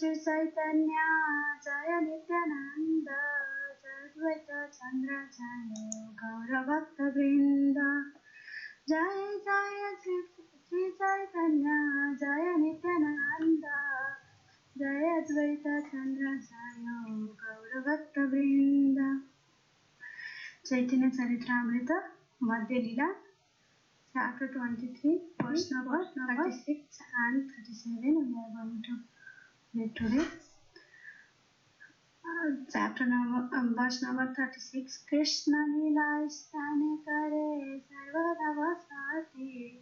Shri Chaitanya Jaya Nityananda Jaya Advaita Chandra Jaya Gaura Bhakta Vrinda Jaya Jaya Shri Chaitanya Jaya Nityananda Jaya Advaita Chandra Jaya Gaura Bhakta Vrinda. Chaitanya Charitamrta Madhya lila Chapter 23, verse number 36 and 37 we are going to read today. Verse number 36. Krishna lila sthane kare sarvada vasati.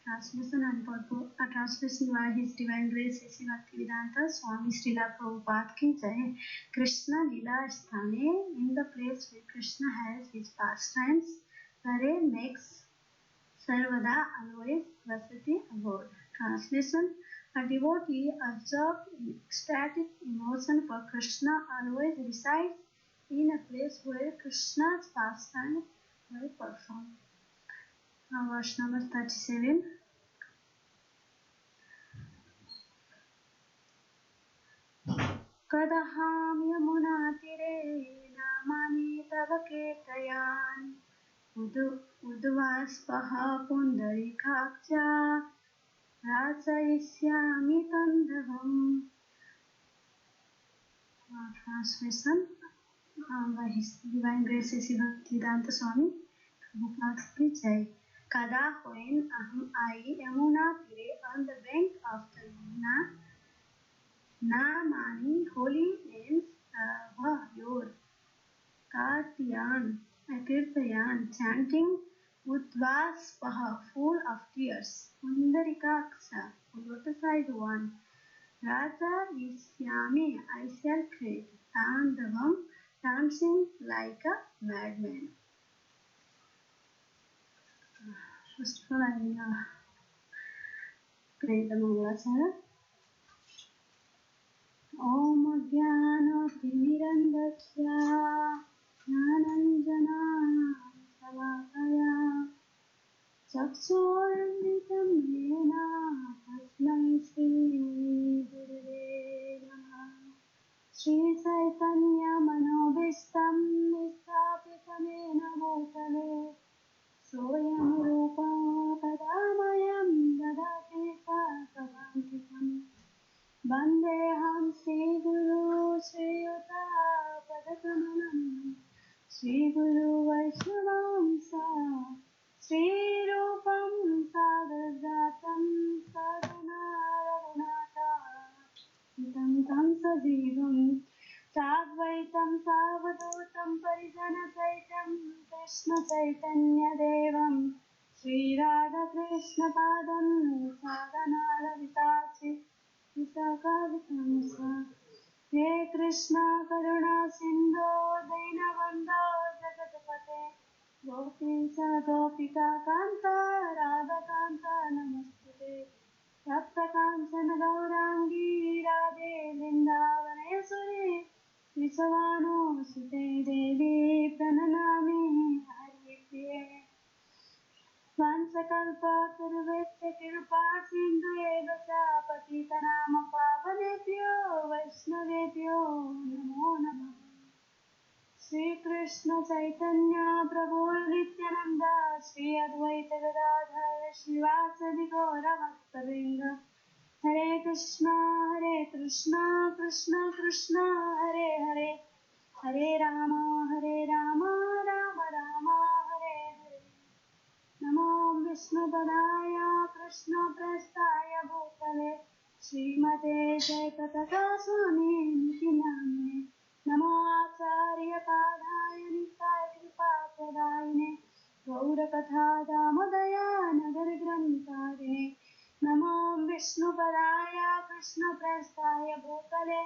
Translation and purport. A translation by His Divine Grace A.C. Bhaktivedanta Swami Srila Prabhupada ki Jai. Krishna lila sthane, in the place where Krishna has his pastimes, kare makes, sarvada always, vasati abode. Translation. A devotee absorbed in ecstatic emotion for Krishna always resides in a place where Krishna's pastimes were performed. Verse number 37. Kadaham yamuna tire namani tava kirtayan udvaspaha pundarikaksha rasayisyami tandavam. Translation by His Divine Grace A.C. Bhaktivedanta Swami Prabhupada ki Jai. Kada, when I Yamuna Tire, on the bank of the Yamuna, Namani, holy names, your Kirtayan, chanting, Udvaspaha, full of tears, Pundarikaksha, lotus-eyed one, Raja Isyami, I shall create, Tandavam, dancing like a madman. First of all, I will pray the Mangala. Om Jnana-timirandasya Jnananjana Salakaya Chakshuramitam Yena Tasmai Shri Gurave Namaha. Shri Chaitanya Manobishtam Nistapitamena Bhutale Soyam Rupa Padamayam Dadati Sakavantikam Vandeham Sri Guru Sri Yuta Padakamalam Sri Guru Vaishnavam Sa Sri Rupam Sadhajatam Sadhana Raghunata Tam Tam Sajivam Sadvaitam Savadutam Parijana Saitam Krishna Chaitanya Devam Sri Radha Krishna Padam Sadhana Ravitasi Visakhavitamsa. He Krishna Karuna Sindho Dainabandho Jagatapate Gopisa Gopika Kanta Radha Kanta Namastute Sapta Kancana Gaurangi Radhe Vrindavaneshwari Vishvano Sute Devi Prananami Hari Priye. Vansakalpa Kuruvesya Kripa Sindhu Eva Cha Patitanam Pavanebhyo Vaishnavebhyo Namo Namah. Shri Krishna Chaitanya Prabhu Nityananda Shri Advaita Gadadhar Shivasadi Gaura Bhakta-vrinda. Hare Krishna Krishna Krishna Hare Hare Hare Rama Rama Rama Hare Hare. Namo Vishnupadaya Krishna Prasthaya Bhutale Srimate Jaipataka Swami Niti Namne. Namo Acharya Padaya Nisaya Kripa Pradayine Gaurakatha Damadaya Nagar Grantarine. Namo Vishnupadaya Krishna Prasthaya Bhutale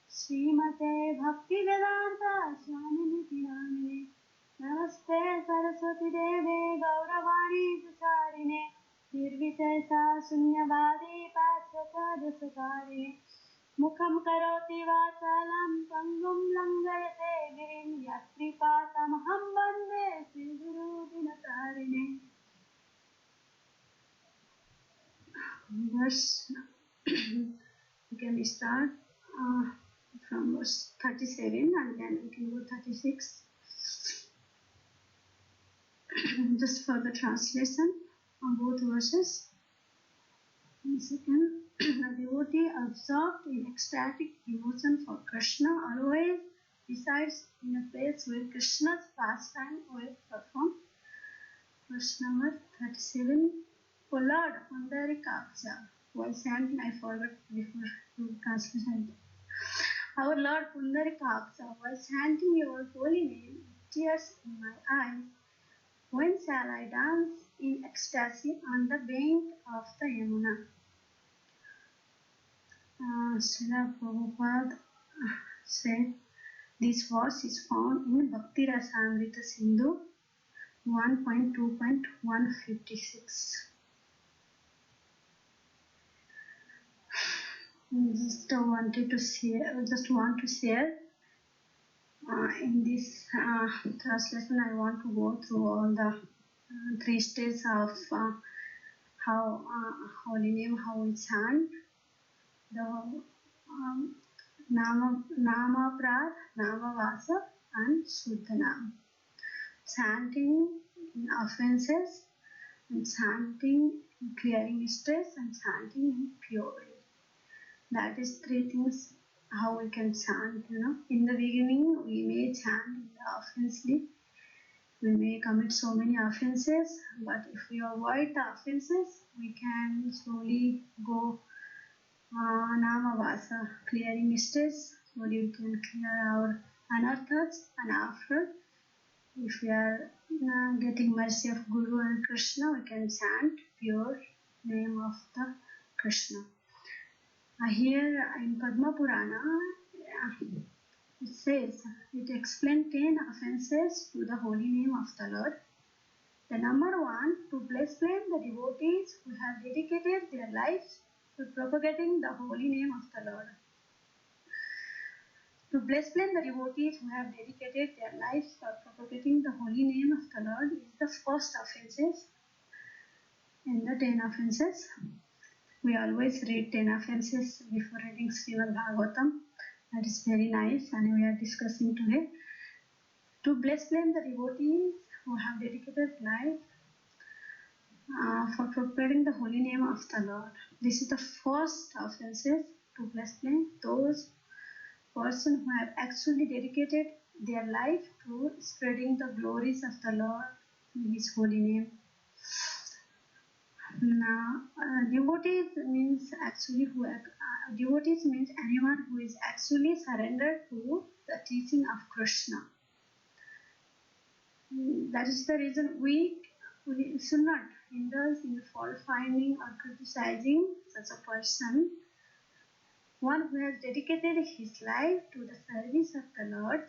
Srimate Bhaktivedanta Swami Niti Namne. Namaste Saraswati Deve Gauravani Pracharine Nirvichesa Sunyavadi Pasvata Dasakarine. Mukham karoti vachalam pangum langayate girim yatripatamaham bande Sri Guru Dinatarine. Verse We can start from verse 37 and then we can go 36. Just for the translation of both verses. One second. A devotee absorbed in ecstatic devotion for Krishna always resides in a place where Krishna's pastime were performed. Verse number 37. O Lord, Pundarikaksha, was chanting, I forgot before to translation. Our Lord Pundarikaksha was chanting your holy name with tears in my eyes. When shall I dance in ecstasy on the bank of the Yamuna? Srila Prabhupada said this verse is found in Bhakti Rasamrita Sindhu 1.2.156. Just want to share in this translation. I want to go through all the 3 stages of how holy name, how we chant. The Nama Prad, Nama Vasa and Shuddhanam. Chanting in offenses and chanting in clearing stress and chanting in purity. That is 3 things how we can chant, In the beginning we may chant offensively. We may commit so many offenses, but if we avoid the offenses, we can slowly go Namavasa, clearing stress, so we can clear our anarthas, and after, if we are getting mercy of Guru and Krishna, we can chant pure name of the Krishna. Here in Padma Purana, it says, it explains 10 offenses to the holy name of the Lord. The number 1, to blame the devotees who have dedicated their lives to propagating the holy name of the Lord. To blame the devotees who have dedicated their lives for propagating the holy name of the Lord is the first offenses in the 10 offenses. We always read 10 offenses before reading Srimad Bhagavatam. That is very nice, and we are discussing today. To blame the devotees who have dedicated life for propagating the holy name of the Lord. This is the first offenses, to blame those persons who have actually dedicated their life to spreading the glories of the Lord in His holy name. Now, devotees means devotees means anyone who is actually surrendered to the teaching of Krishna. That is the reason we should not indulge in fault finding or criticizing such a person. One who has dedicated his life to the service of the Lord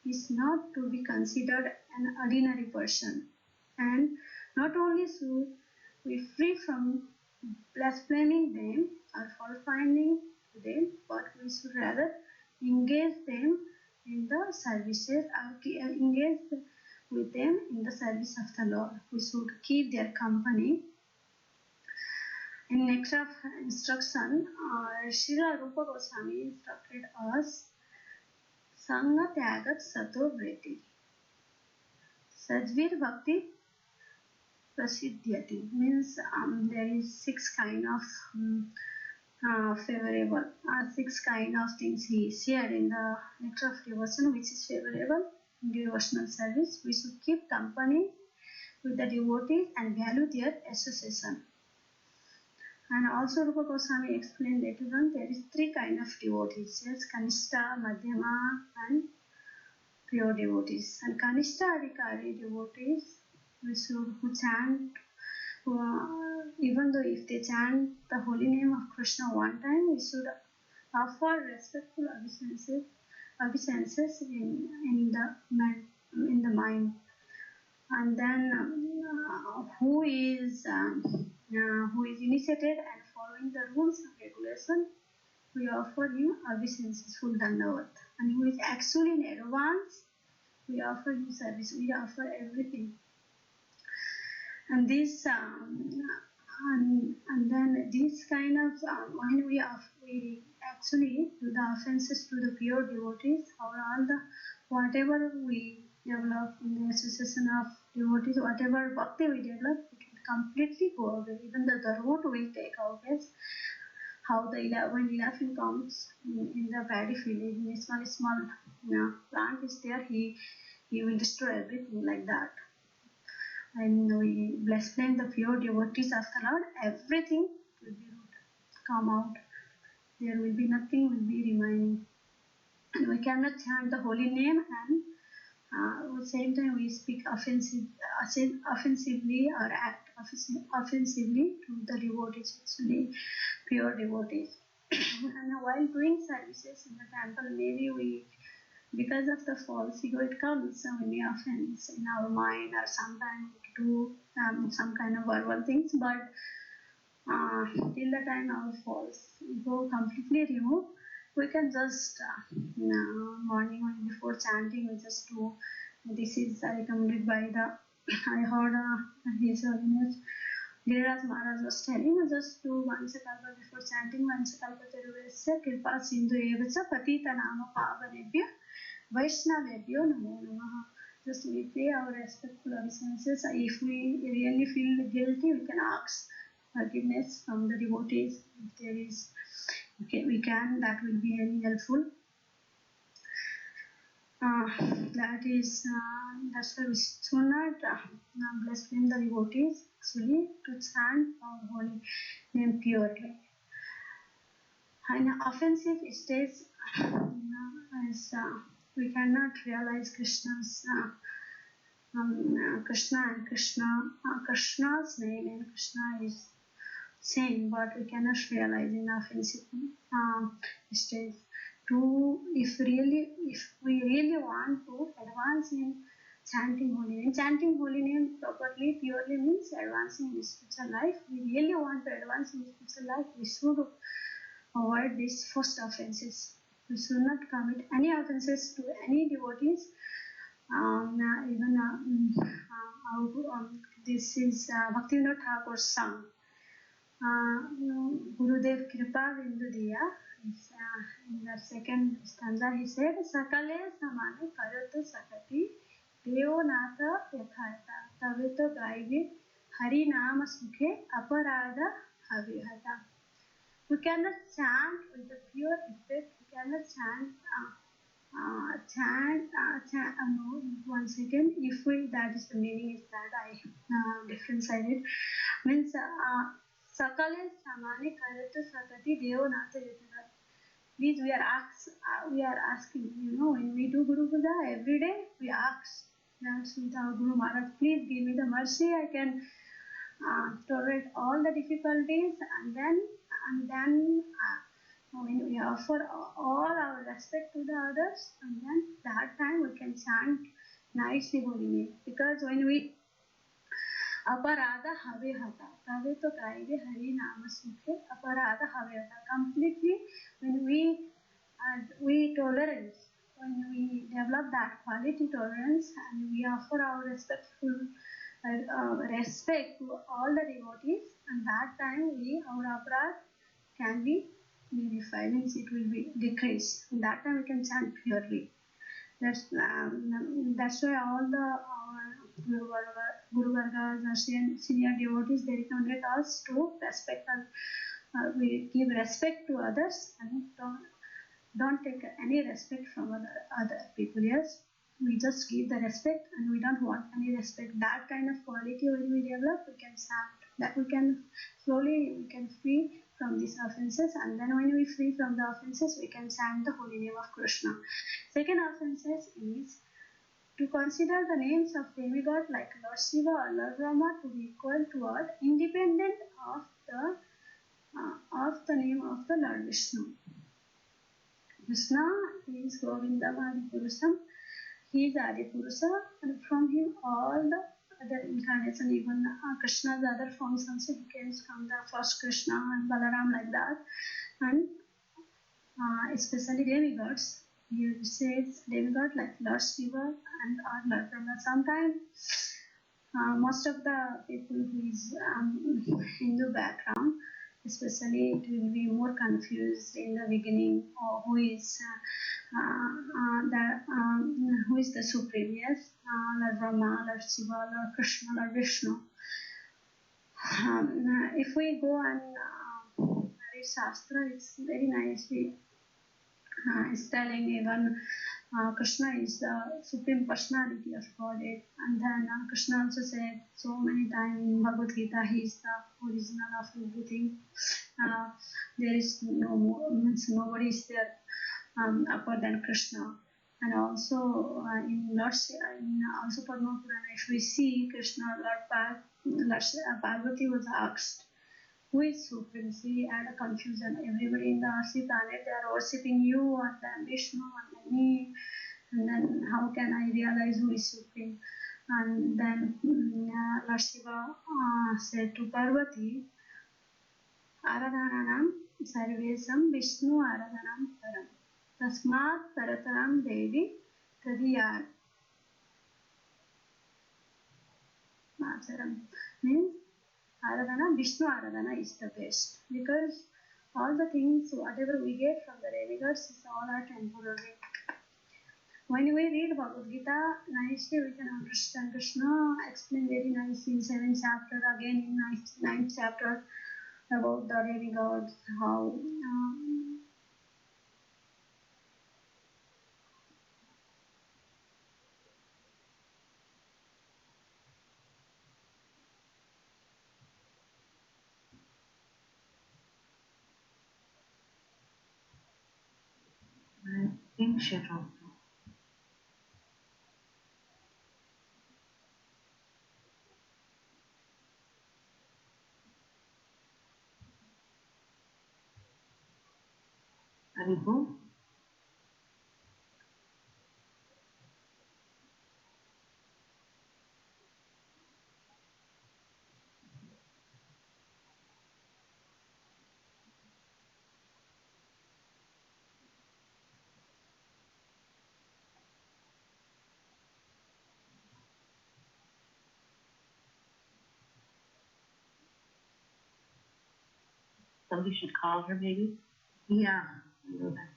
is not to be considered an ordinary person, and not only should we free from blaspheming them or fault finding them, but we should rather engage them in the services, engage with them in the service of the Lord. We should keep their company. In next of instruction, Srila Rupa Goswami instructed us, Sangha Tyagat Sato Vriti. Sajvir Bhakti Prasiddhyati means there is 6 kind of favorable, 6 kind of things he shared in the nectar of devotion, which is favorable in devotional service. We should keep company with the devotees and value their association. And also Rupa Goswami explained later on there is 3 kind of devotees, yes, Kanishta, Madhyama and pure devotees. And Kanishta Adhikari devotees, who chant, even though if they chant the holy name of Krishna one time, we should offer respectful obeisances in the mind. And then who is initiated and following the rules and regulation, we offer him obeisances, full dandavat. And who is actually in advance, we offer him service, we offer everything. And this And then this kind of when we actually do the offenses to the pure devotees, or all the whatever we develop in the association of devotees, whatever bhakti we develop, it will completely go away. Even the root will take away. How when elephant comes in the paddy field, in a small plant is there, he will destroy everything like that. And we bless them, the pure devotees of the Lord, everything will be come out. There will be nothing will be remaining. And we cannot chant the holy name, and at the same time we speak offensively or act offensively to the devotees, actually pure devotees. And while doing services in the temple, maybe we, because of the false ego, it comes so many offense in our mind, or sometimes we do some kind of verbal things, but till the time our false ego completely removed, we can just morning or before chanting, we just do. This is recommended by the I heard His Holiness Giriraj Maharaj was telling, just do once a kalpa before chanting, once a kalpa teruvesya kripa sindhu evacha patita nama pavanebhya Vaishnavebhyo Namo Namaha. Just we pay our respectful obeisances. If we really feel guilty, we can ask forgiveness from the devotees. If there is, okay, we can. That will be very helpful. That's why we should not blaspheme the devotees. Actually, to chant our holy name purely. And offensive states, as we cannot realize Krishna's Krishna's name, and Krishna is same, but we cannot realize in offensive states. If we really want to advance in chanting holy name properly, purely means advancing in spiritual life. We really want to advance in spiritual life, we should avoid these first offenses. We should not commit any offenses to any devotees. This is Bhaktivinoda Thakur's song. Gurudev Kripa Vindudiya. In the second stanza he said, Sakale Samane Karatu Sakati Deo Nata Yathata Taveto Gaive Hari Nama Sukhe Aparada Havihata. We cannot chant with the pure effect. We cannot chant. No, 1 second. If we, that is the meaning is that I different sided means Sakale Samane Karatu Sakati Deo Nata Yathata. Please, we are asking. When we do Guru Puja every day, we ask with our Guru Maharaj, please give me the mercy. I can tolerate all the difficulties, and then when we offer all our respect to the others, and then that time we can chant nicely holy name. Because when we aparada havehata taveto kaive hari nama sukhe aparada havehata, completely when we tolerance, when we develop that quality tolerance, and we offer our respectful respect to all the devotees, and that time our aparad can be purified, means it will be decreased. And that time we can chant purely. That's why all our Guru Vargas or senior devotees, they recommended us to respect and we give respect to others, and don't take any respect from other people. Yes, we just give the respect, and we don't want any respect. That kind of quality when we develop, we can chant. That we can slowly free from these offenses, and then when we free from the offenses, we can chant the holy name of Krishna. Second offenses is to consider the names of demigod like Lord Shiva or Lord Rama to be equal to or independent of the name of the Lord Vishnu. Krishna is Govinda Adipurusam. He is Adipurusha, and from him all the other incarnation, even Krishna's other forms also, he came from the first Krishna and Balaram, like that. And especially demigods, he says demigod like Lord Shiva and or Lord Brahma. Sometimes Most of the people who is Hindu background, especially it will be more confused in the beginning, or who is the supreme, yes, Lord Brahma, Lord Shiva, Lord Krishna, Lord Vishnu. If we go and read Shastra, it's very nicely it's telling even Krishna is the supreme personality of Godhead, and then Krishna also said so many times in Bhagavad Gita, he is the original of everything. There is nobody is there upper than Krishna. And also also Padma Purana, if we see Krishna, Lord Parvati was asked, who is supreme? See, and a confusion. Everybody in the Asi planet, they are worshipping you and then Vishnu and then me. And then how can I realize who is supreme? And then Lord Shiva said to Parvati, Aradhananam sarvesam Vishnu aradhanam param. Tasmat parataram Devi tadiyar. Means Aradhana, Vishnu Aradhana is the best, because all the things, whatever we get from the demigods, is all are temporary. When we read Bhagavad Gita, nicely we can understand Krishna explain very nicely in 7th chapter, again in 9th chapter about the demigods, how I think she dropped. Aribu? Somebody should call her, maybe? Yeah, I know that.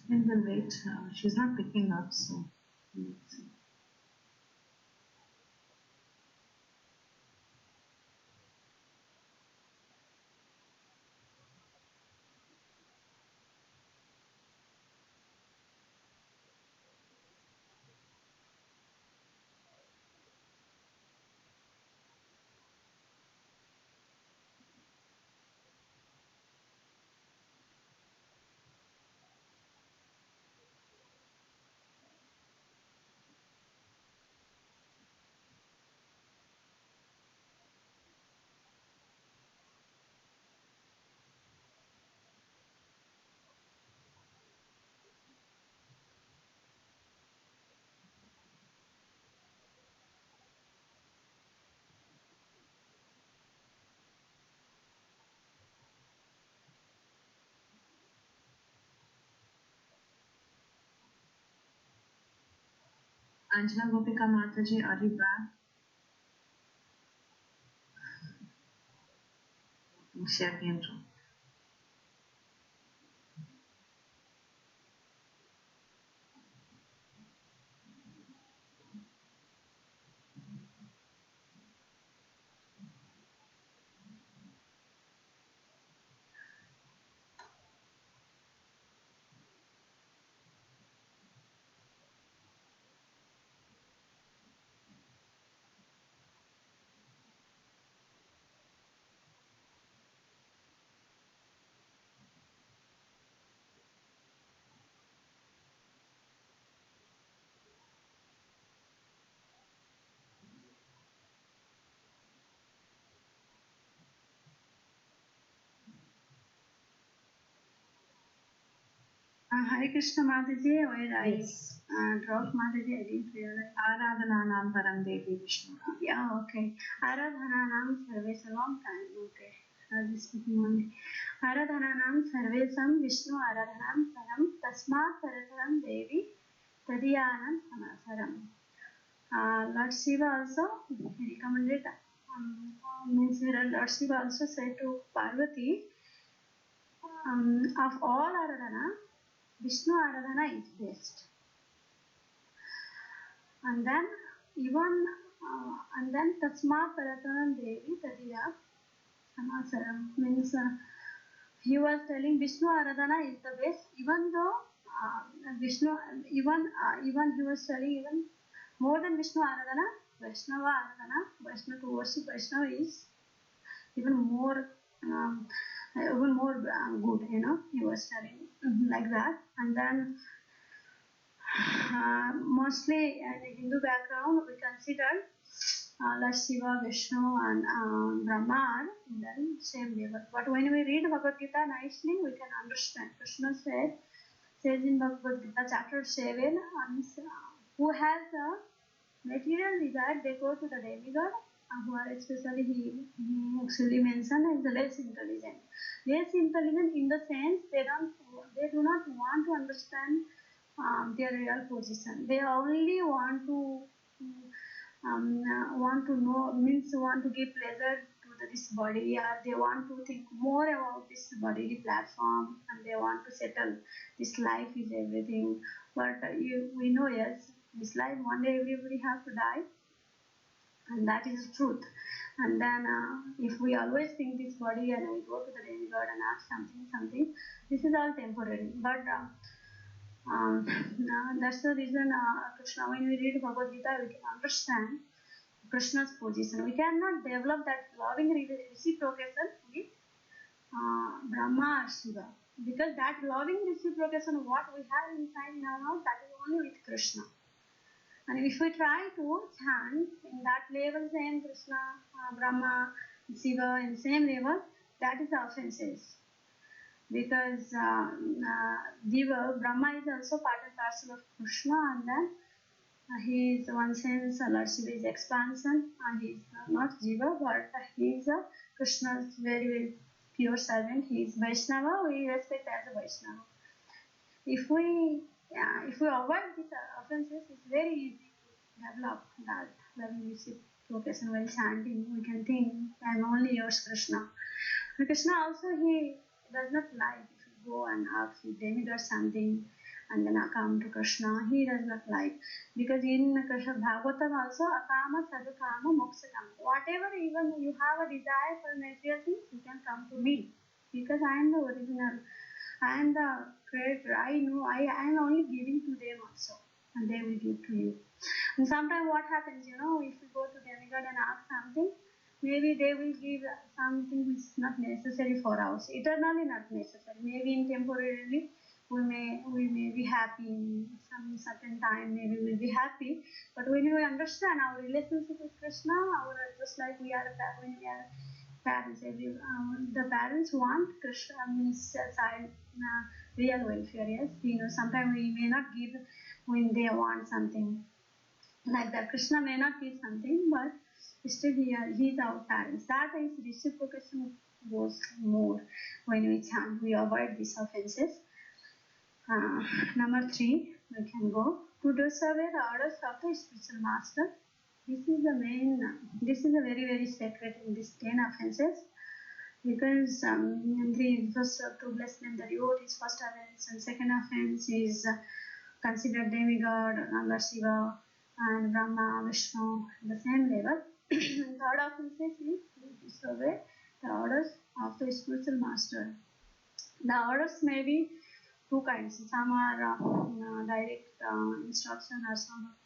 And then wait, she's not picking up, so let's see. Anjana, Gopika, Mataji, are you back? She again dropped. Hare Krishna Mataji, where Yes. I dropped Mataji, I didn't realize. Aradhananam param Devi Vishnu. Yeah, okay. Aradhananam service a long time. Okay. I'll just speaking only. Aradhananam sarvesam Vishnu Aradhanam param tasmat parataram Devi tadiyanam samasaram. Lord Shiva also recommended, means Lord Shiva also said to Parvati, of all Aradhana, Vishnu Aradhana is best. And then even Tasma Parataram Devi Tadiya Samasaram means he was telling Vishnu Aradhana is the best, even though Vishnu even he was telling even more than Vishnu Aradhana, Vaishnava Aradhana, Vaishnava to worship Vaishnava is even more good, he was telling like that. And then mostly in the Hindu background, we consider Lord Shiva, Vishnu, and Brahma are in the same level. But when we read Bhagavad Gita nicely, we can understand. Krishna says in Bhagavad Gita, chapter 7, who has a material desire, they go to the demigod, who are especially he actually mentioned as the less intelligent. Less intelligent in the sense they do not want to understand their real position. They only want to know, means want to give pleasure to this body, or they want to think more about this bodily platform, and they want to settle this life is everything. But we know, yes, this life one day everybody have to die, and that is the truth. And then if we always think this body and we go to the demigod and ask something, this is all temporary. But that's the reason Krishna, when we read Bhagavad Gita, we can understand Krishna's position. We cannot develop that loving reciprocation with Brahma or Shiva, because that loving reciprocation, what we have inside now, that is only with Krishna. And if we try to chant in that level, same Krishna, Brahma, Shiva, in same level, that is offenses. Because Jiva, Brahma is also part and parcel of Krishna, and then he is one sense, Lord Shiva is expansion, he is not Jiva, but he is Krishna's very, very pure servant. He is Vaishnava, we respect as a Vaishnava. If we avoid these offenses, it's very easy to develop that loving reciprocation while chanting. We can think, I am only yours, Krishna. And Krishna also, he does not like if you go and ask his demigod something and then come to Krishna. He does not like, because in Krishna Bhagavatam also, akama sadhukama mokshakama. Whatever even you have a desire for material things, you can come to me, because I am the original. I am the creator. I know. I am only giving to them also, and they will give to you. And sometimes what happens, if we go to demigod and ask something, maybe they will give something which is not necessary for us. Eternally not necessary. Maybe in temporarily we may be happy in some certain time. Maybe we'll be happy. But when we understand our relationship with Krishna, just like when we are parents, the parents want Krishna, means child real welfare. Yes, sometimes we may not give when they want something like that. Krishna may not give something, but still he is our parents. That is reciprocation goes more when we chant. We avoid these offenses. Number 3, we can go to disobey the orders of the spiritual master. This is a very, very sacred in these 10 offenses, because the first to bless them, the reward is first offense, and second offense is considered demigod, Lord Shiva, and Brahma, Vishnu, the same level. Third offense is disobey the orders of the spiritual master. The orders may be two kinds. Some are direct instruction, or some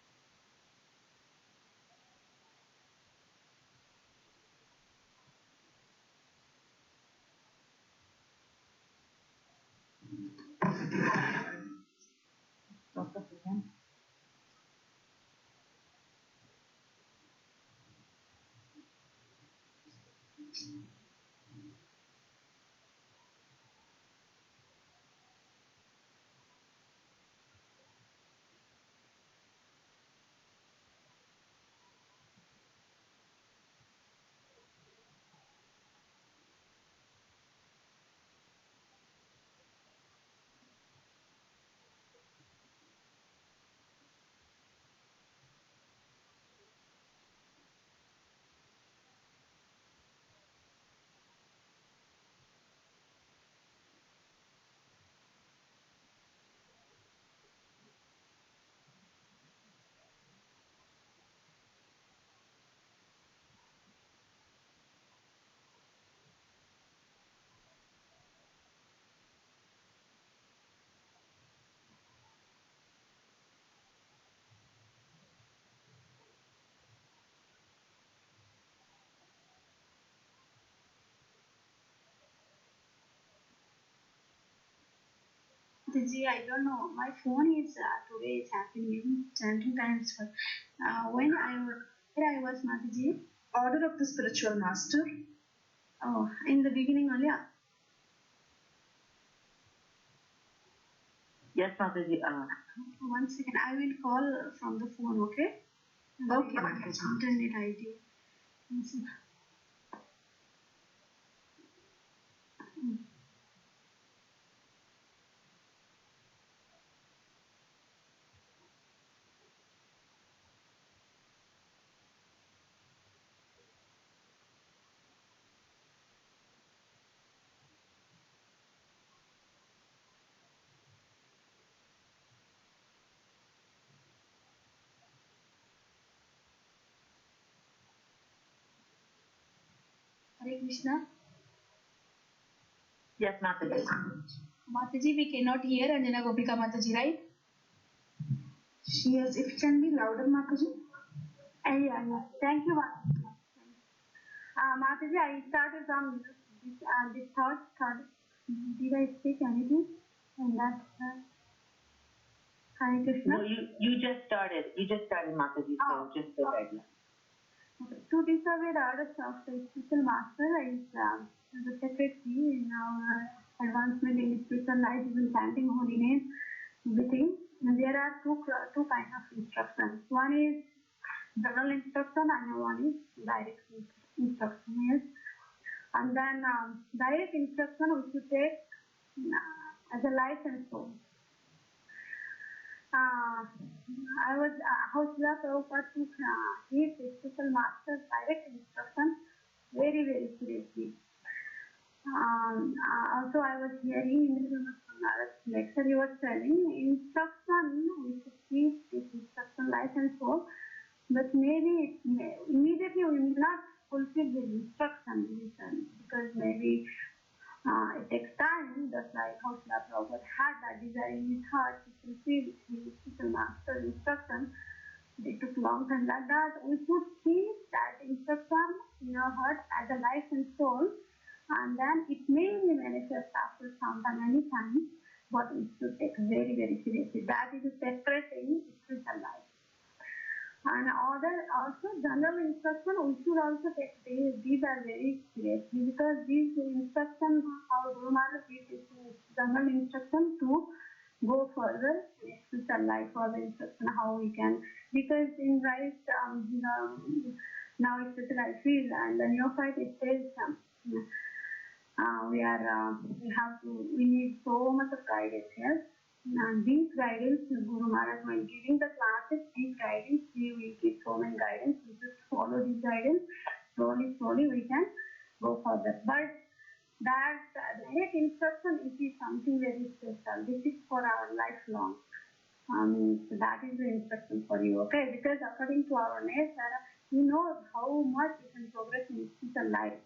Mataji, I don't know. My phone is today is happening chanting times. When I was Mataji. Order of the spiritual master. Oh, in the beginning only. Yes, Mataji. 1 second. I will call from the phone. Okay. Okay, Mataji. Internet ID. 1 second. Hare Krishna. Yes, Mataji. Mataji, we cannot hear Anjana Gopika Mataji, right? Yes, if it can be louder, Mataji. Yeah. Thank you, Mataji. Mataji, I started from this thought. Did I speak anything? And that Hare Krishna. No, you just started. You just started, Mataji. So just go ahead. Okay. To disobey the orders of the spiritual master is the sacred key in our advancement in spiritual life, even chanting holy name, everything. And there are two kinds of instructions. One is general instruction and one is direct instruction. Yes. And then direct instruction we should take as a life and soul. I was how Srila Prabhupada took his spiritual master's direct instruction very, very seriously. Also, I was hearing in the lecture he was telling instruction, we should keep this instruction life and soul, but maybe immediately we will not fulfill the instruction because maybe it takes time, just like how Srila Prabhupada had that desire in his heart to fulfill his spiritual master's instruction. It took long time like that. We should keep that instruction in our heart as a life and soul, and then it may manifest after some time, any time, but we should take very, very seriously. That is a separate in spiritual life. And also general instruction, we should also take these are very seriously because these instructions, our Guru Maharaj gives general instruction to go further in spiritual life, further instruction how we can, because in right now especially I feel and the neophyte it says we need so much of guidance here. And these guidance, Guru Maharaj, when giving the classes, these guidance, he will give so many guidance. We just follow these guidance. Slowly we can go further. But that direct instruction, it is something very special. This is for our lifelong. So that is the instruction for you, okay? Because according to our nature, we know how much we can progress in spiritual life.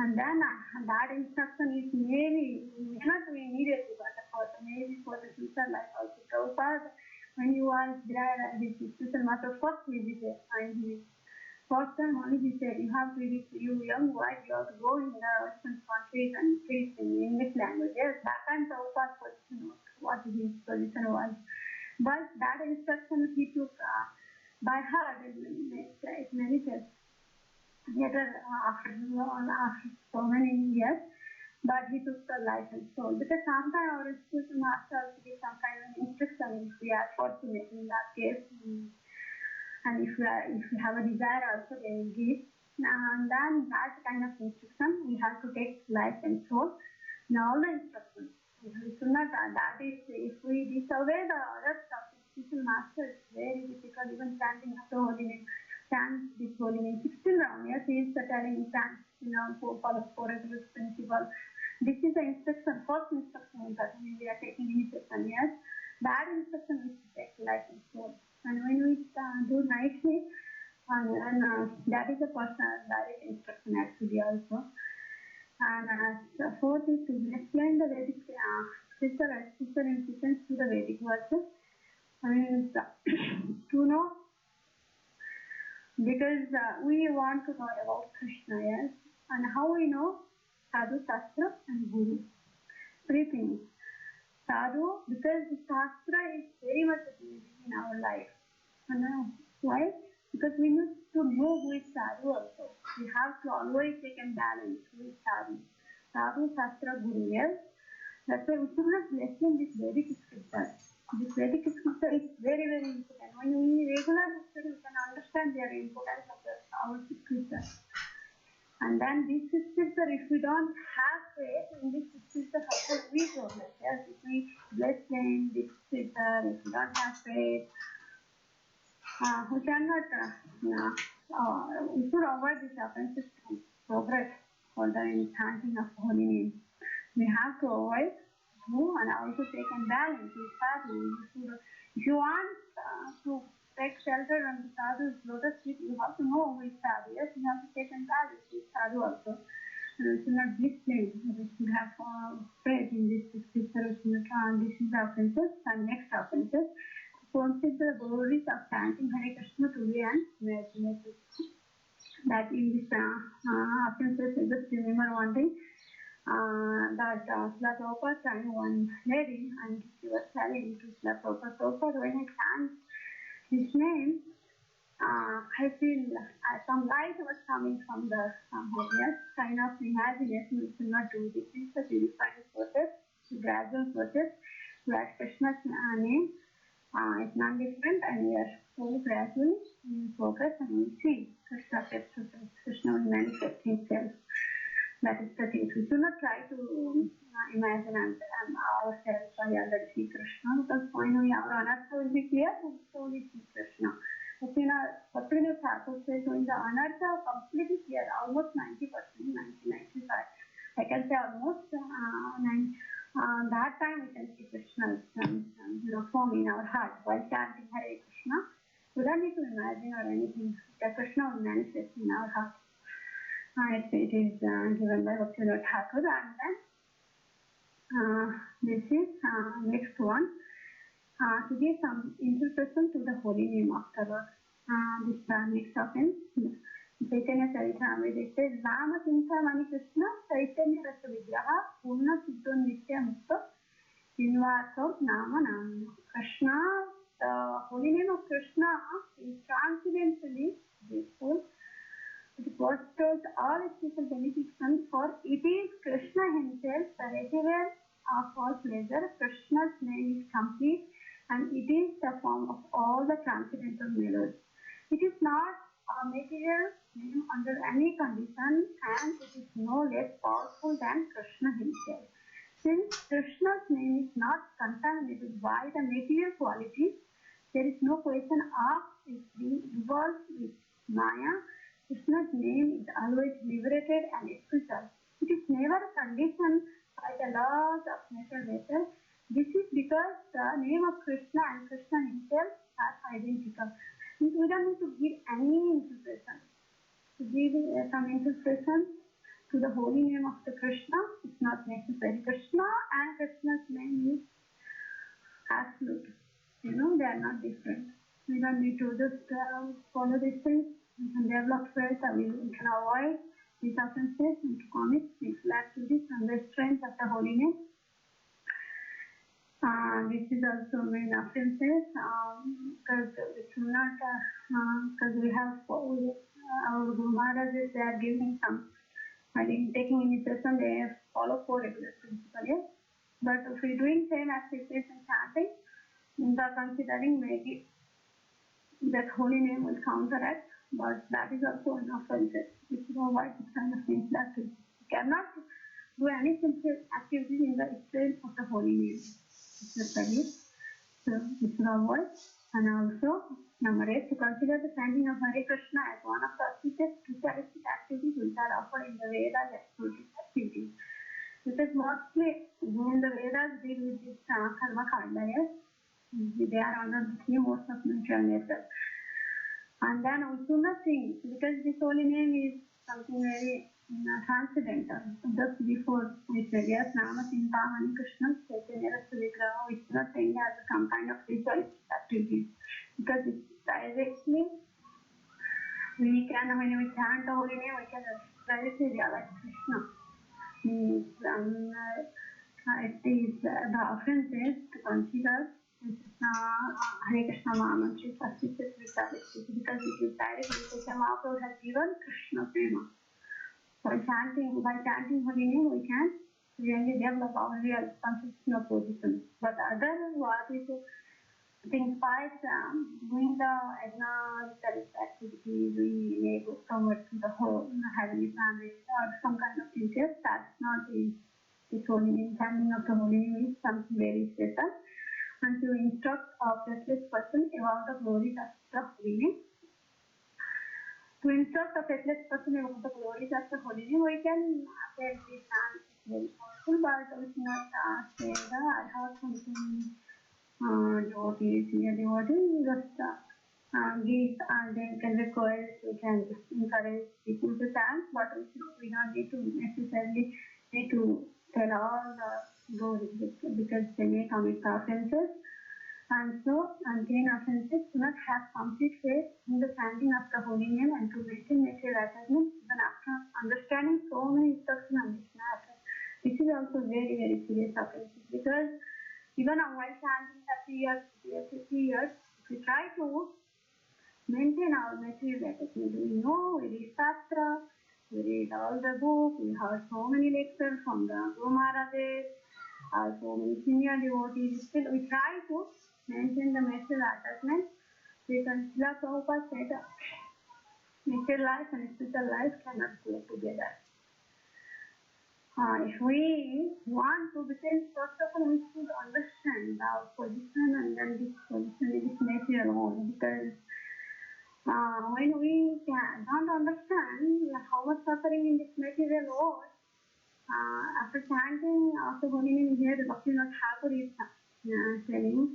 And then that instruction is maybe not immediately, but maybe for the future life also. Prabhupada, when you are there, his spiritual master first visited, and he first time only he said, you have to reach you young wife, you have to go in the Western countries and preach in English language. Yes, that time Prabhupada was what his position was. But that instruction he took by heart, it manifests. Later, after so many years, but he took the life and soul. Because sometimes our spiritual master also gives some kind of instruction if we are fortunate in that case. And if we have a desire also they will give. And then that kind of instruction, we have to take life and soul in all the instructions. We should not, that is, if we disobey the orders of the spiritual master, it's very difficult, even chanting the holy name. Chant this holy name. 16 round, yes, he is telling chant, follow four regular principle. This is the instruction, first instruction that we are taking instruction, yes. That instruction is to take life and soul. And when we do nightly, that is a personal direct instruction actually also. And fourth is to explain the Vedic spiritual importance to the Vedic verses. And to know, because we want to know about Krishna, yes, and how we know Sadhu, Shastra and Guru. Three things. Sadhu, because the Shastra is very much appealing in our life. Why? Because we need to know who is Sadhu also. We have to always take and balance who is Sadhu. Sadhu, Shastra, Guru, yes? That's why Uttama's blessing this Vedic scripture. This Vedic scripture is very, very important. When we regularly study, we can understand the importance of our scripture. And then this scripture, if we don't have faith in this scripture, how could we progress? Yes, if we bless in this scripture, if we don't have faith, we cannot, we should avoid this offenses to progress further in chanting of holy name. We have to avoid and also take and balance with sadhu. If you want to take shelter on the sadhu's lotus feet, you have to know who is sadhu. Yes, you have to take and balance with sadhu also. We should not display. We should have faith in this scripture. This is the offenses and next offenses. Consider the glories of chanting Hare Krishna today and imaginative. That in this offenses, just remember one thing. That Srila Prabhupada sang one lady and she was telling to Srila Prabhupada, when I chant his name, I feel some light was coming from the yes, kind of imagination. We should not do this. This is a purifying process, gradual process. Where Krishna's name is non-different and we are slowly, gradually focus and we see Krishna steps to Krishna will manifest himself. That is the thing. We should not try to imagine ourselves by other see Krishna, because finally our anartha will be clear and slowly see Krishna. But in our particular Thakur says, when the anartha completely clear, almost 90%, 90-95%, I can say almost, that time we can see Krishna's form in our heart while chanting Hare Krishna. We don't need to imagine or anything. The Krishna will manifest in our heart. It is given by Bhaktivinoda Thakur, and then this is next one, to give some interpretation to the holy name afterwards. This next offense, Chaitanya Charitamrta, it says, Rama Sinta Mani Krishna Chaitanya Rasa Vigraha Purna Siddho Nitya Mukta Jinvartho Nama Nama. Krishna, the holy name of Krishna is transcendentally blissful. It bestows all special benedictions, for it is Krishna himself, the receiver of all pleasure. Krishna's name is complete and it is the form of all the transcendental melodies. It is not a material name under any condition and it is no less powerful than Krishna himself. Since Krishna's name is not contaminated by the material qualities, there is no question of it being involved with Maya. Krishna's name is always liberated and spiritual. It is never conditioned by the laws of nature. This is because the name of Krishna and Krishna himself are identical. We don't need to give any interpretation. To give some interpretation to the holy name of the Krishna, it's not necessary. Krishna and Krishna's name is absolute. They are not different. We don't need to just follow these things. We can develop faith and we can avoid these offenses and to commit these activities and the strength of the holy name. This is also main offenses because we should not, because we have our Guru Maharajas, they are giving some, I think taking initiation, they follow 4 regular principles. Yes? But if we are doing same activities and chanting, the considering maybe that holy name will counteract. But that is also an offense. We should avoid this kind of things. That we cannot do any simple activities in the strength of the holy name. So we should avoid. And also, number 8, to consider the chanting of Hare Krishna as one of the auspicious ritualistic activities which are offered in the Vedas as spiritual activities. Because mostly in the Vedas deal with this karma kanda, yes? They are under the theme of natural nature. And then we should not sing, because this holy name is something very transcendental. Just before we said, yes, Nama Sinta Mani Krishna Chaitanya Rasa Vigraha, we should not sing as some kind of ritualistic activities. Because it's directly, we can, when we chant the holy name, we can directly realize Krishna. It is the offenses to consider this is Hare Krishna Mahamantri first is because it is directly Chaitanya Mahaprabhu has given Krishna Prema. By chanting Holy Name, we can really develop our real consciousness of position. But other what is things like doing the agnostic activities, we may go somewhere to the whole heavenly planet or some kind of thing. Yes, that's not this holy name. Chanting of the holy name is something very special. And to instruct a faithless person about the glories of the holy name. To instruct a faithless person about the glories of the holy name, we can say this chant is very powerful, but we cannot say the I have something devotees, senior devotees, just give and then can request, we can encourage people to chant, but we don't need to necessarily need to tell all the glories because they may commit offenses. And so, again, offenses do not have complete faith in the chanting of the holy name and to maintain material attachment even after understanding so many instructions on this matter. This is also very, very serious offenses because even while chanting 30 years, 50 years, if we try to maintain our material attachment, we know, we read Shastra, we read all the books, we heard so many lectures from the Guru Maharajas, so many senior devotees, still we try to maintain the material attachment because Srila Prabhupada said material life and spiritual life cannot go together. If we want to become, first of all, we should understand our position and then this position in this material world because when we don't understand how much suffering in this material world, after chanting after holy name here, Bhaktivinoda Thakur is telling,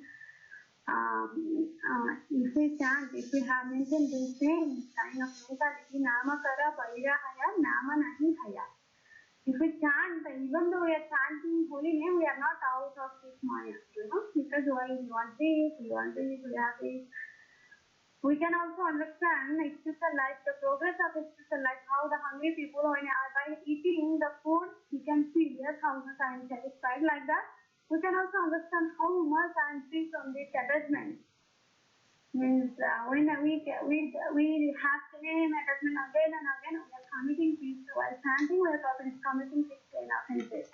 if we chant, if we have maintained the same kind of mentality, Nama Kara Baira Haya, Nama Nahi Haya. If we chant, even though we are chanting holy name, we are not out of this Maya, because why we want this, we have this. We can also understand spiritual life, the progress of spiritual life, how the hungry people, when by eating the food, you can feel, yes, how much I am satisfied like that. We can also understand how much I am free from this attachment. Means when we have same attachment again and again, we are committing sins. While chanting, we are committing 16 offenses.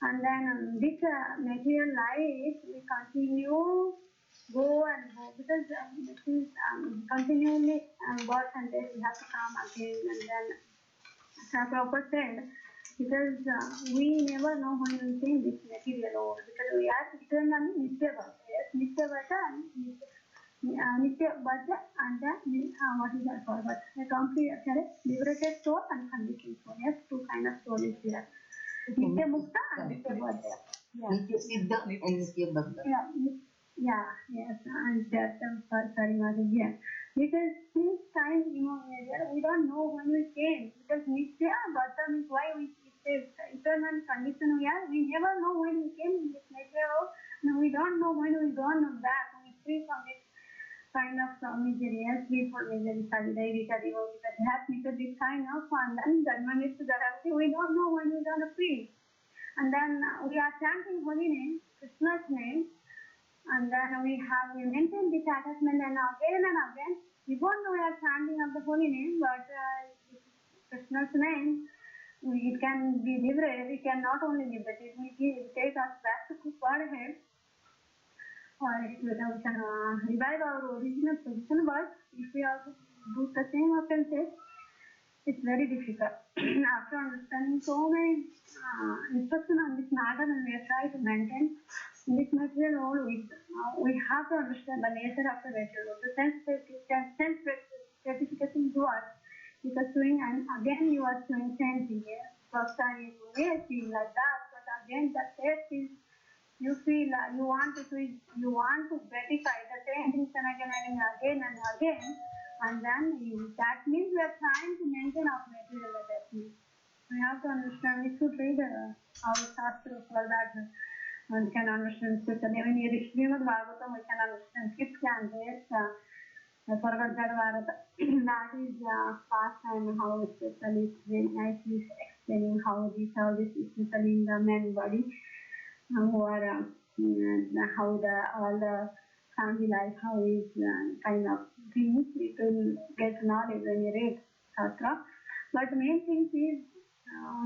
And then this material life, we continue go and go because this is continually birth and death. We have to come again and then proper said because we never know when we change this material world because we are eternally Nitya Bhaja. Yes, Nitya Bhaja and Nitya Bhaja and then what is that called? But a complete liberated soul and conditioned soul. Yes, two kind of soul is there. Nitya Mukta and Nitya Bhaja. Nitya Siddha and Nitya Bhaja. Yes, and that's sorry, Madhya. Yeah. Because since time we don't know when we came. Because Nitya Bhaja means why we say eternal condition we are. We never know when we came in this nature and we don't know when we gone back. We free from this kind of misery, free from misery, Devi, Gopika, because this kind of and then Janman is to Dharamti, we don't know when we're gonna free. And then we are chanting holy name, Krishna's name. And then we maintain this attachment and again, even though we are chanting of the holy name, but Krishna's name, it can be liberated, it can not only liberate, it will take us back to Godhead, or we can revive our original position, but if we also do the same offenses, it's very difficult. After understanding so many instructions on this matter and we are trying to maintain this material world, we have to understand the nature of the material world. The sense gratification is what? Because doing, and again you are doing same thing. First time you may feel like that, but again the taste is, you feel you want to gratify the same things and again and again. And then that means we are trying to maintain our material attachment. We have to understand, we should read our Shastra for that. We can understand spiritually. When you read Srimad Bhagavatam, we can understand 5th canto, Parvajad Bharata. That is past and how spiritually is very nicely explaining how this is spiritually in the man body. who are how the all the family life, how is kind of things it will get knowledge when you read Shastra. But main thing is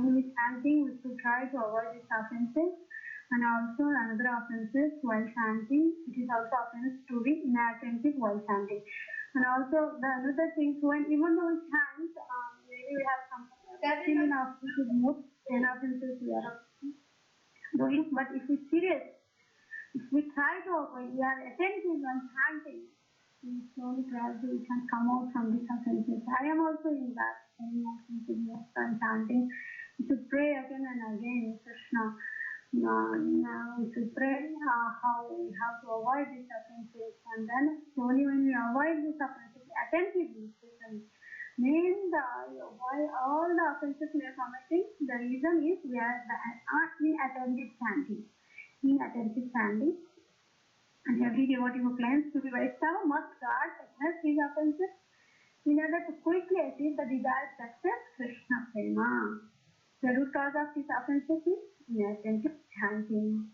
when we chanting, we should try to avoid these offenses. And also another offenses while chanting, it is also offense to be inattentive while chanting. And also the another thing when even though we chant, maybe we have some feeling of mood, 10 offenses we are doing. But if we serious, if we try to avoid, we are attentive and chanting, we slowly gradually we can come out from these offenses. I am also in that. I am also in yes, and chanting. We should pray again and again, Krishna. Now we should pray how we have to avoid these offenses, and then slowly when we avoid these offenses attentively, mean the why all the offenses we are committing, the reason is we are not inattentive chanting. Inattentive chanting, and every devotee who claims to be Vaishnava must guard against these offenses in order to quickly achieve the desired success, Krishna Prema. The root cause of these offenses is inattentive chanting.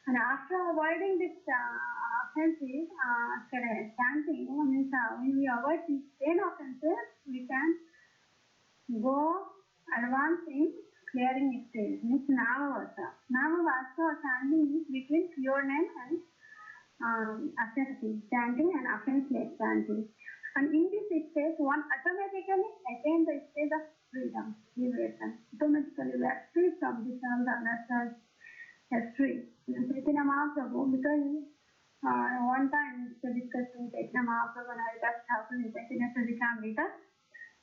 And after avoiding this offenses, after chanting, means when we avoid these 10 offenses, we can go advance in clearing stage, means Namavasa. Namavasa or chanting is between pure name and offensive chanting and offenseless chanting. And in this stage, one automatically attains the stage of freedom, liberation. Automatically we are free from this all the unnecessary history. Chaitanya Mahaprabhu, because one time we discussed with Chaitanya Mahaprabhu and Haridas Thakur in Chaitanya Charitamrta,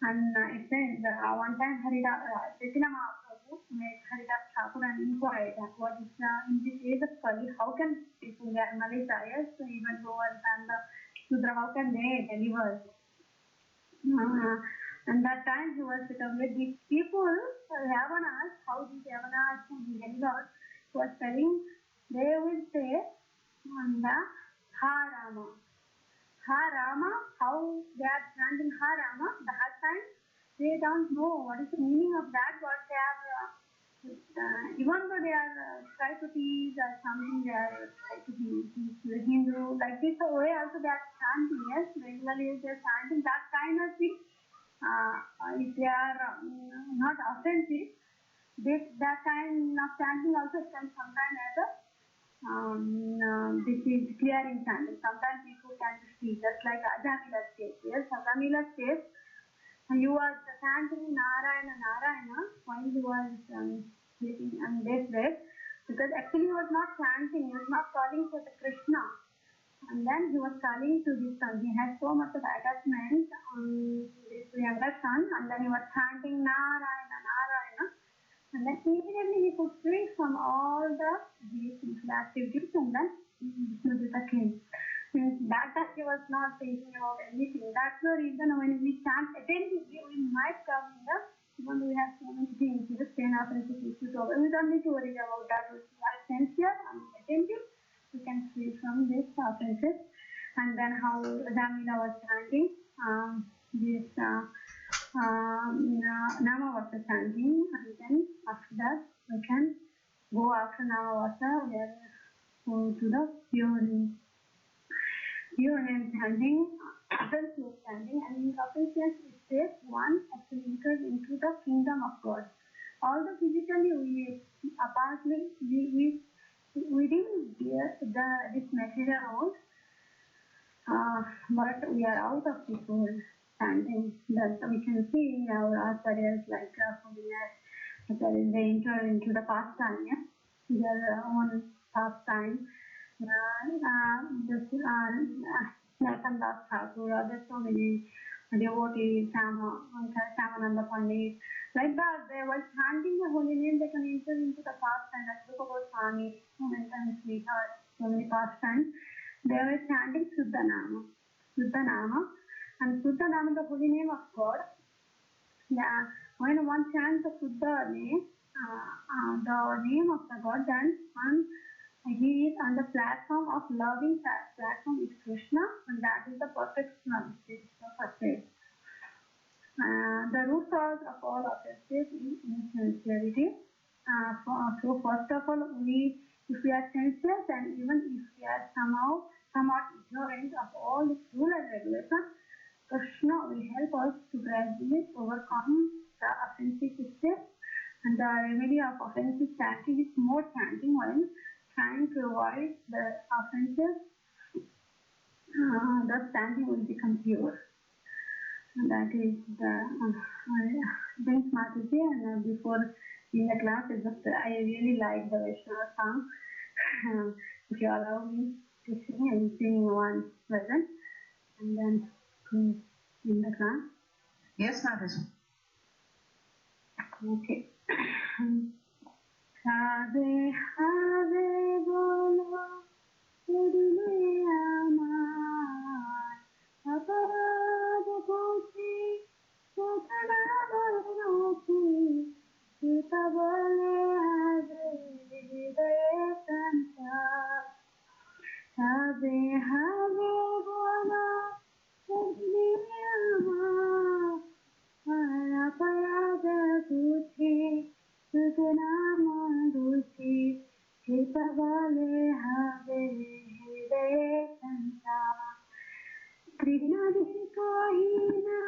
and it says one time Chaitanya Mahaprabhu made Haridas Thakur and inquired what is in this age of Kali, how can people get malicious, even lowers and the Sudra, how can they deliver? And that time he was with these people, Yavanas, how these Yavanas can deliver, was telling they will say on the Ha Rama. Ha Rama, how they are chanting Ha Rama, that time they don't know what is the meaning of that, but they are, even though they are try to teach or something, they are try to teach the Hindu, like this way also they are chanting, yes, regularly they are chanting that kind of thing. If they are not offensive, that kind of chanting also can sometimes as a this is clearing chanting. Sometimes people can speak just like Ajamila stage. Yes, Ajamila stage. You are chanting Narayana Narayana while you was sleeping and dead because actually he was not chanting. He was not calling for the Krishna. And then he was calling to this son. He had so much of attachment on this younger son, and then he was chanting Narayana Narayana. And then immediately he could free from all these activities, and then Vishnu came. That time he was not thinking about anything. That's the reason when we chant attentively, we might come in the, even we have so many things, we just 10 offenses issues over. We don't need to worry about that. We are sincere and attentive, we can free from these offenses. And then how Jamila was chanting, this Namavasa chanting, and then after that we can go after Namavasa, we are going to the pure name chanting, offenseless chanting, and in offenseless state, one actually enters into the kingdom of God. Although physically we apparently we didn't bear this material world, but we are out of this world standing. That we can see our acharyas like acharyas, they enter into the pastime, yeah? Their own pastime. Nathan Das Thakur, there's so many devotees, Shamananda Pandit. Like that, they were chanting the holy name, they can enter into the pastime, like Rupa Goswami, so many times we heard so many pastimes. They were chanting Suddha and Suddha Nama, the holy name of God. Yeah, when one chants the Suddha name, the name of the God, then one he is on the platform of loving platform is Krishna, and that is the perfect one. This is the perfect. The root cause of all offenses is insincerity. So first of all, we If we are senseless and even if we are somewhat ignorant of all the rule and regulations, Krishna will help us to gradually overcome the offensive steps, and the remedy of offensive chanting is more chanting when trying to avoid the offenses. The chanting will become pure. And that is the thanks Mataji. And before in the class, I really like the Vaishnava song. If you allow me to sing, I will sing one version and then in the class. Yes, Mataji. Okay. Have have bolo Udule amar aparad pochi Satana maruchi Sita bole have santa have bolo Udule amar aparad pochi Satana maruchi Sita bole have santa Trinadi kahina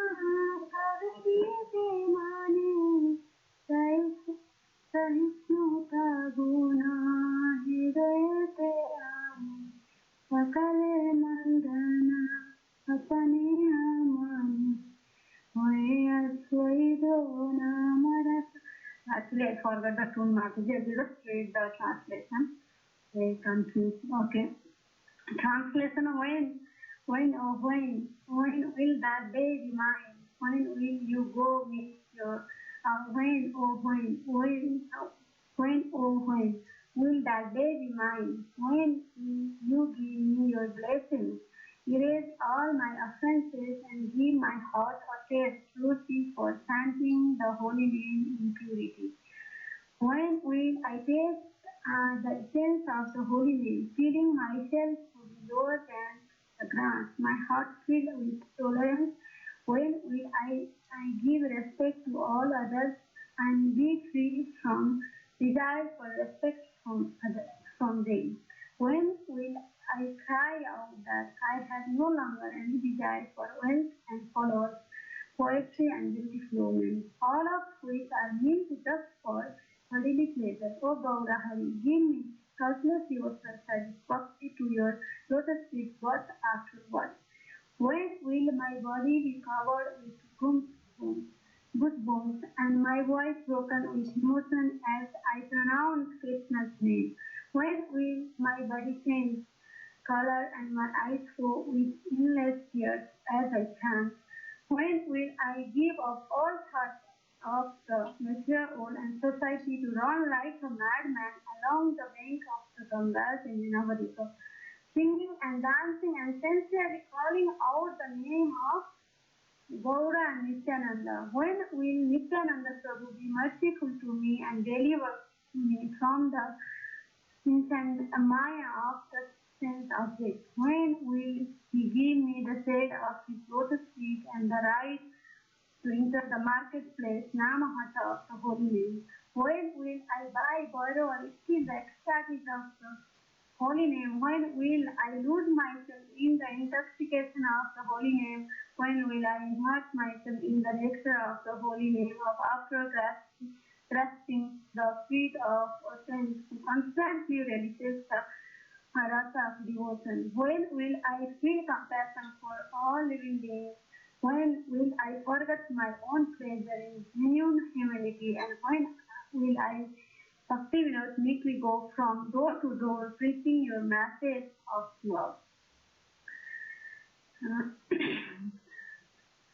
kaveri se mane sahisnuta guna hriday te aane sakale mandana apane amane hoye aswaido namarasa. Actually, I forgot the tune, Mataji. I just read the translation. Very confused. Okay. Translation when will that day be mine? When will you go with your when will that day be mine? When will you give me your blessings? Erase all my offenses and give my heart a taste truly for chanting the holy name in purity. When will I taste the essence of the holy name, feeling myself to be lower than the grass, my heart filled with tolerance? When will I give respect to all others and be free from desire for respect from others, from them? When will I cry out that I have no longer any desire for wealth and followers, poetry and beautiful women, all of which are meant just for worldly pleasure? O Gaurahari, give me countless yourself as bhakti to your lotus feet worth after worth. When will my body be covered with goosebumps and my voice broken with emotion as I pronounce Krishna's name? When will my body change color and my eyes flow with endless tears as I chant? When will I give up all thoughts of the material world and society to run like a madman along the bank of the Gangas in Navadvipa, singing and dancing and sincerely calling out the name of Gaura and Nityananda? When will Nityananda Prabhu be merciful to me and deliver me from the sins and Maya of the sense of it? When will he give me the shade of his lotus feet and the right to enter the marketplace, Namahata of the holy name? When will I buy, borrow, or steal the ecstasies of the holy name? When will I lose myself in the intoxication of the holy name? When will I immerse myself in the nectar of the holy name of after grasping the feet of saints who constantly relishes the rasa of devotion? When will I feel compassion for all living beings? When will I forget my own pleasure in genuine humility? And when will I, Bhakti Vinod, meekly go from door to door preaching your message of love?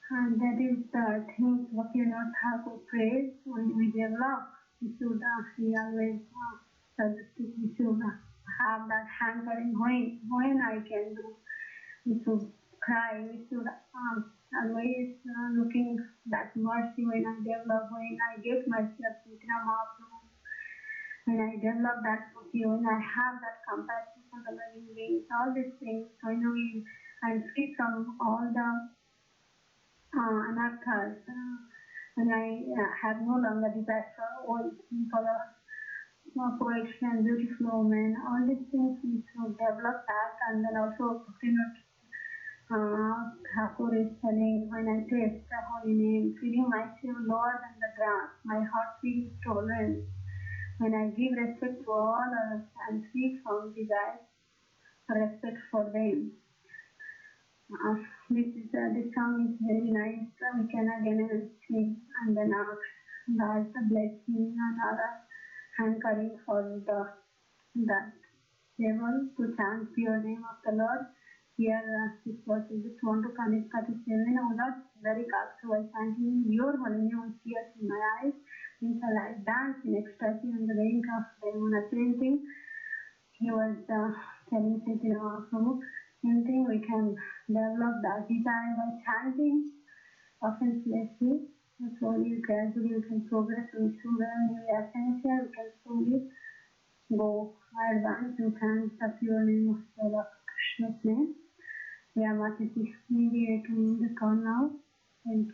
And that is the thing Bhakti Vinod Thakur prays when we develop Visuddha. He always suggests we should have that hankering when I can do. We should cry, we should always looking that mercy when I develop, when I get myself to Mahaprabhu, when I develop that bhakti, when I have that compassion for the living beings, all these things, when I'm free from all the anarthas, when I have no longer desire for all people, poetry and beautiful woman. All these things we should develop that, and then also Thakur is telling, when I taste the holy name, feeling myself lower than the ground, my heart feels tolerance. When I give respect to all others and free from desire for respect for them. This song is very nice. We can again sing and then ask the blessing and other hankering for that level to chant pure name of the Lord. Here, this verse is just want to connect 37 without very cast while chanting your holy name with tears in my eyes. Means I dance in ecstasy on the brink of the same thing. He was telling Chaitanya Mahaprabhu, same thing we can develop the desire by chanting offenselessly. Slowly, gradually, you can progress in Suga and your essential, you can slowly go advance and chant the pure name of the Lord Krishna's name. Yeah, Mataji, maybe I can end the call now. Thank you.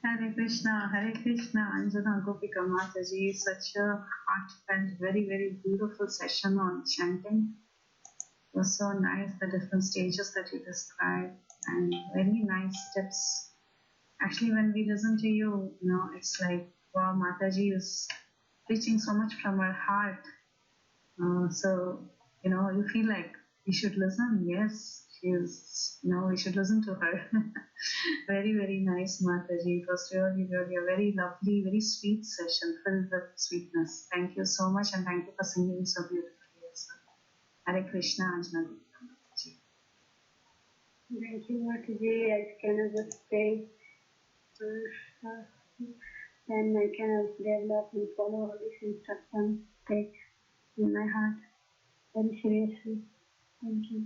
Hare Krishna. Hare Krishna, Anjana Gopika Mataji, such a heartfelt, very, very beautiful session on chanting. It was so nice, the different stages that you described, and very nice tips. Actually, when we listen to you, it's like, wow, Mataji is preaching so much from her heart. So, you feel like we should listen. Yes, she is, we should listen to her. Very, very nice, Mataji. It was really, really a very lovely, very sweet session filled with sweetness. Thank you so much, and thank you for singing so beautifully as well. Hare Krishna, Anjana. Thank you, Mataji. I can just say, then I can develop and follow all these instructions, take in my heart very seriously. Thank you.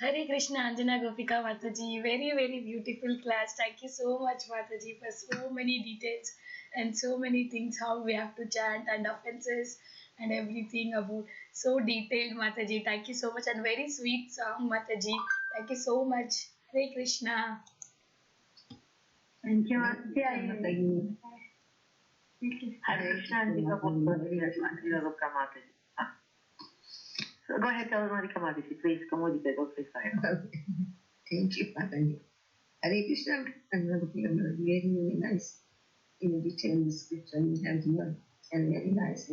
Hare Krishna, Anjana Gopika Mataji. Very, very beautiful class. Thank you so much, Mataji, for so many details and so many things, how we have to chant and offenses and everything about. So detailed, Mataji. Thank you so much. And very sweet song, Mataji. Thank you so much. Hare Krishna. Thank you, Mataji. Hare Krishna, Gopika Mataji. So go ahead, tell Radhika Mataji, please. Kamodika, go play fire. Okay. Thank you, Mataji. Hare Krishna, and very, very nice in detail description and very nice.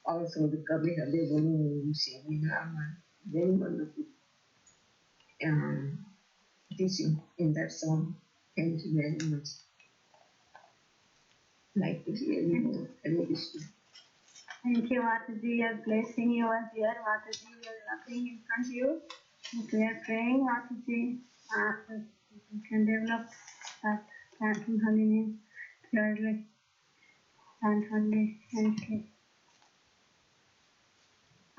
Also, the Kabila Devonu Rama, very wonderful teaching in that song. Thank you very much. Like to hear you more. Hare Krishna. Thank you, Mataji. Your blessing you are here, Mataji. You are nothing in front of you. If we are praying, Mataji, you can develop that chanting holy name purely. Chant holy nicely.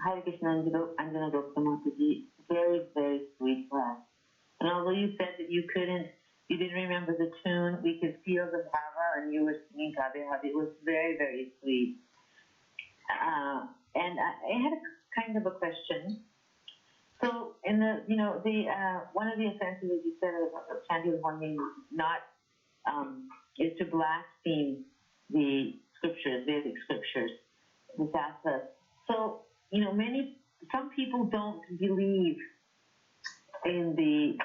Hare Krishna, Anjana Gopika Mataji. Very, very sweet class. And although you said that you didn't remember the tune, we could feel the bhava, and you were singing Kabe Habi. It was very, very sweet. And I had a kind of a question. So, in the one of the offenses that you said of chanting the holy name is to blaspheme the scriptures, Vedic scriptures, the Shastras. So, some people don't believe in the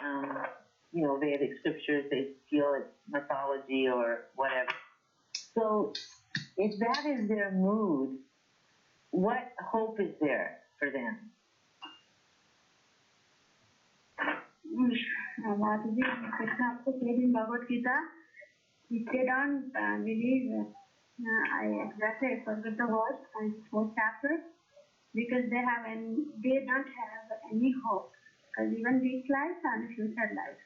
Vedic scriptures. They feel it's mythology or whatever. So, if that is their mood, what hope is there for them? Mataji, Krishna also said in Bhagavad Gita, if they don't believe, I forget the verse, and 4th chapter, because they don't have any hope. Because even this life and future life,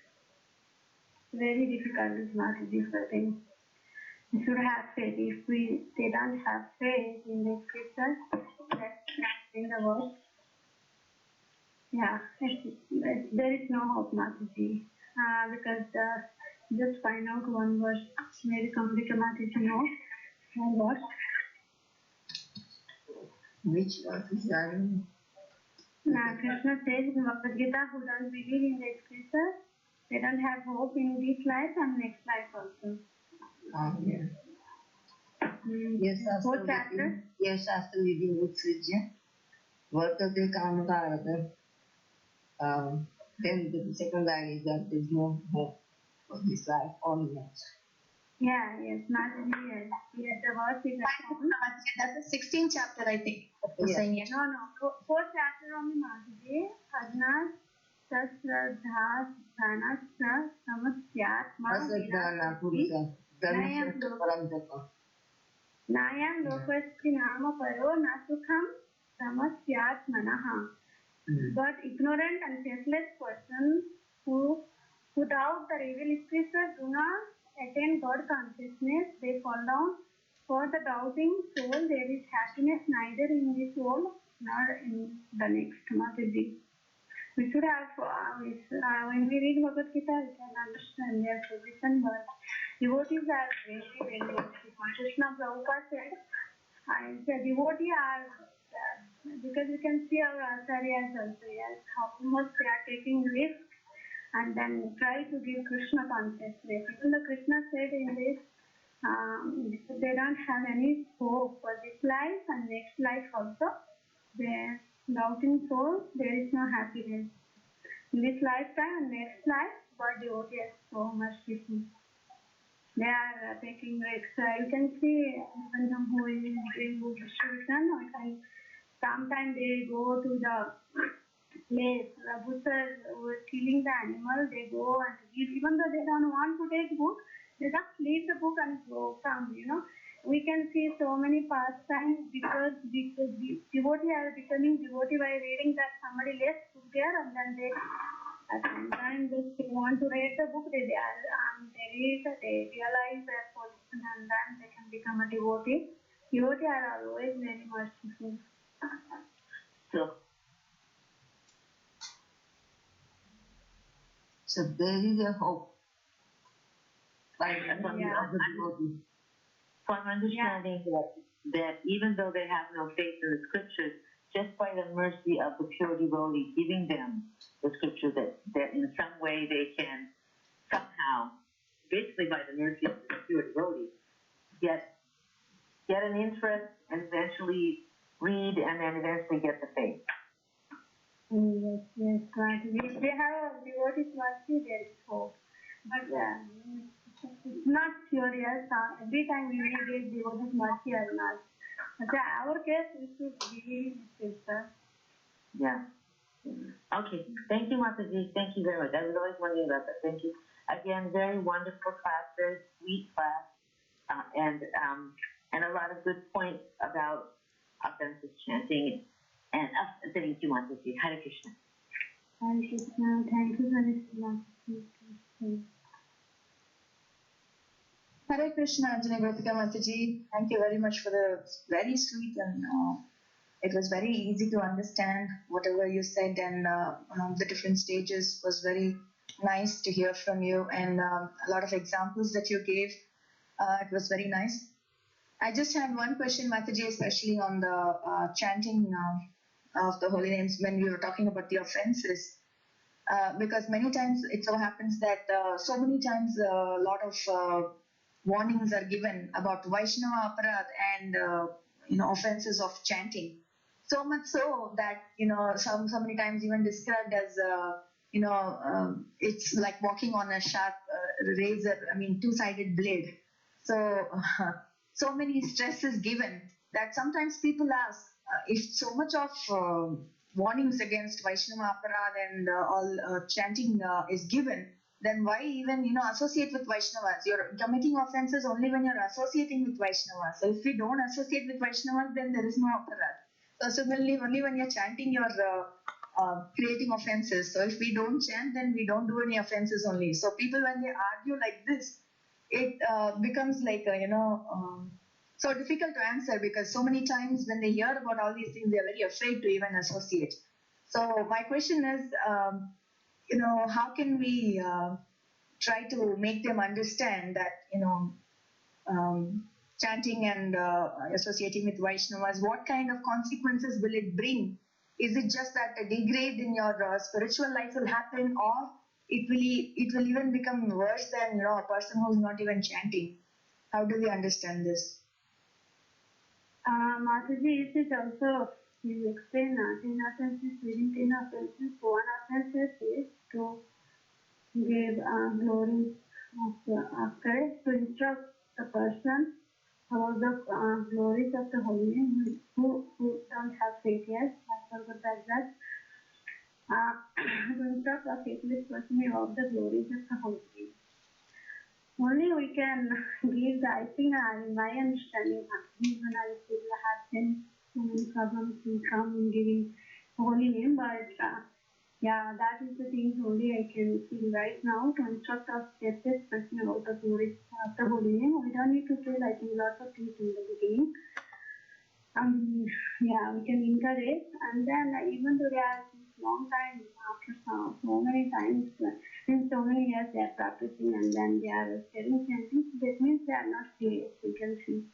very difficult is Mataji for them. We should have faith. If they don't have faith in the scriptures, let's not in the verse. Yeah, there is no hope, Mataji. Because just find out one verse. Maybe Gopika Mataji knows one verse. Which verse is that? Krishna says in Bhagavad Gita, who doesn't believe in the scripture, They don't have hope in this life and next life also. Yeah. Fourth chapter. Yes, after living with Srijya, Vartate Kamakara, then the second line is that there's no hope for this life or next. Yeah, yes, Madhya, yes. Yes, the verse is That's the 16th chapter, I think. Yeah. Saying it. no. Fourth chapter only Madhya. Adnas Sasradhas Dhanasya Samasyatma Asadana Purusa, Dhanasya Paramtaka. Nayam Lokasti Nama Paro Nasukham Samasyatmanaha. But ignorant and faithless person who without the revealed scripture do not attain God consciousness, they fall down. For the doubting soul, there is happiness neither in this world nor in the next. Mataji. We should have, when we read Bhagavad Gita, we can understand their position, but devotees are very, very Krishna Prabhupada said, and the devotee are, because we can see our acharyas also, yes, how much they are taking risk and then try to give Krishna consciousness. Even the Krishna said in this, they don't have any hope for this life and next life also. Their doubting soul, there is no happiness. In this lifetime and next life, but devotee has so much difference. They are taking risks. You can see even who is doing book distribution, or can sometimes they go to the place, the butchers who are killing the animal, they go and give, even though they don't want to take book, they just leave the book and go come. We can see so many pastimes because the devotee are becoming devotee by reading that somebody left book there, and then they at some time they want to read the book, they read, they realize their position, and then they can become a devotee. Devotee are always very merciful. So there is a hope. Like from the other devotee. So I'm understanding that even though they have no faith in the scriptures, just by the mercy of the pure devotee giving them the scripture, that in some way they can somehow, basically by the mercy of the pure devotee, get an interest and eventually read and then eventually get the faith. Yes, right. If they have a devotee's mercy, there is hope. But it's not sure, yes. Every time we may get devotee's mercy or not. But our case, we should believe in sister. Yeah. Okay. Thank you, Mataji. Thank you very much. I was always wondering about that. Thank you. Again, very wonderful class, very sweet class, and a lot of good points about offensive chanting. And thank you, Mataji. Hare Krishna. Hare Krishna. Thank you for this. Hare Krishna, Anjana Gopika Mataji. Thank you very much for the very sweet and it was very easy to understand whatever you said, and the different stages was very nice to hear from you, and a lot of examples that you gave. It was very nice. I just had one question, Mataji, especially on the chanting of the holy names when we were talking about the offenses. Because many times it so happens that so many times a lot of warnings are given about Vaishnava aparad and offenses of chanting. So much so that so many times even described as it's like walking on a sharp razor. I mean, two-sided blade. So so many stress is given that sometimes people ask if so much of warnings against Vaishnava aparad and all chanting is given, then why even associate with Vaishnavas? You're committing offenses only when you're associating with Vaishnavas. So if we don't associate with Vaishnavas, then there is no aparad. So similarly, only when you're chanting, you're creating offenses. So if we don't chant, then we don't do any offenses only. So people, when they argue like this, it becomes like so difficult to answer, because so many times when they hear about all these things, they're very afraid to even associate. So my question is, how can we try to make them understand that chanting and associating with Vaishnavas, what kind of consequences will it bring? Is it just that a degrade in your spiritual life will happen, or it will even become worse than a person who is not even chanting. How do we understand this? Mataji, it is also, you explain 10 offenses, within 10 offenses, one offense is to give glory after to instruct the person about the glories of the Holy Name who don't have faith yet. I forgot that. To instruct a faithless person about the glories of the Holy Name. Only we can give the, I think, in my understanding, when I still have been so many problems in come in giving Holy Name, but yeah, that is the thing only I can feel right now to instruct us get this person about the glory of the Holy Name. We don't need to feel, I think, lots of things in the beginning. Yeah, we can encourage, and then even though they are long time after so many times, in so many years they are practicing, and then they are telling something, that means they are not serious. We can see.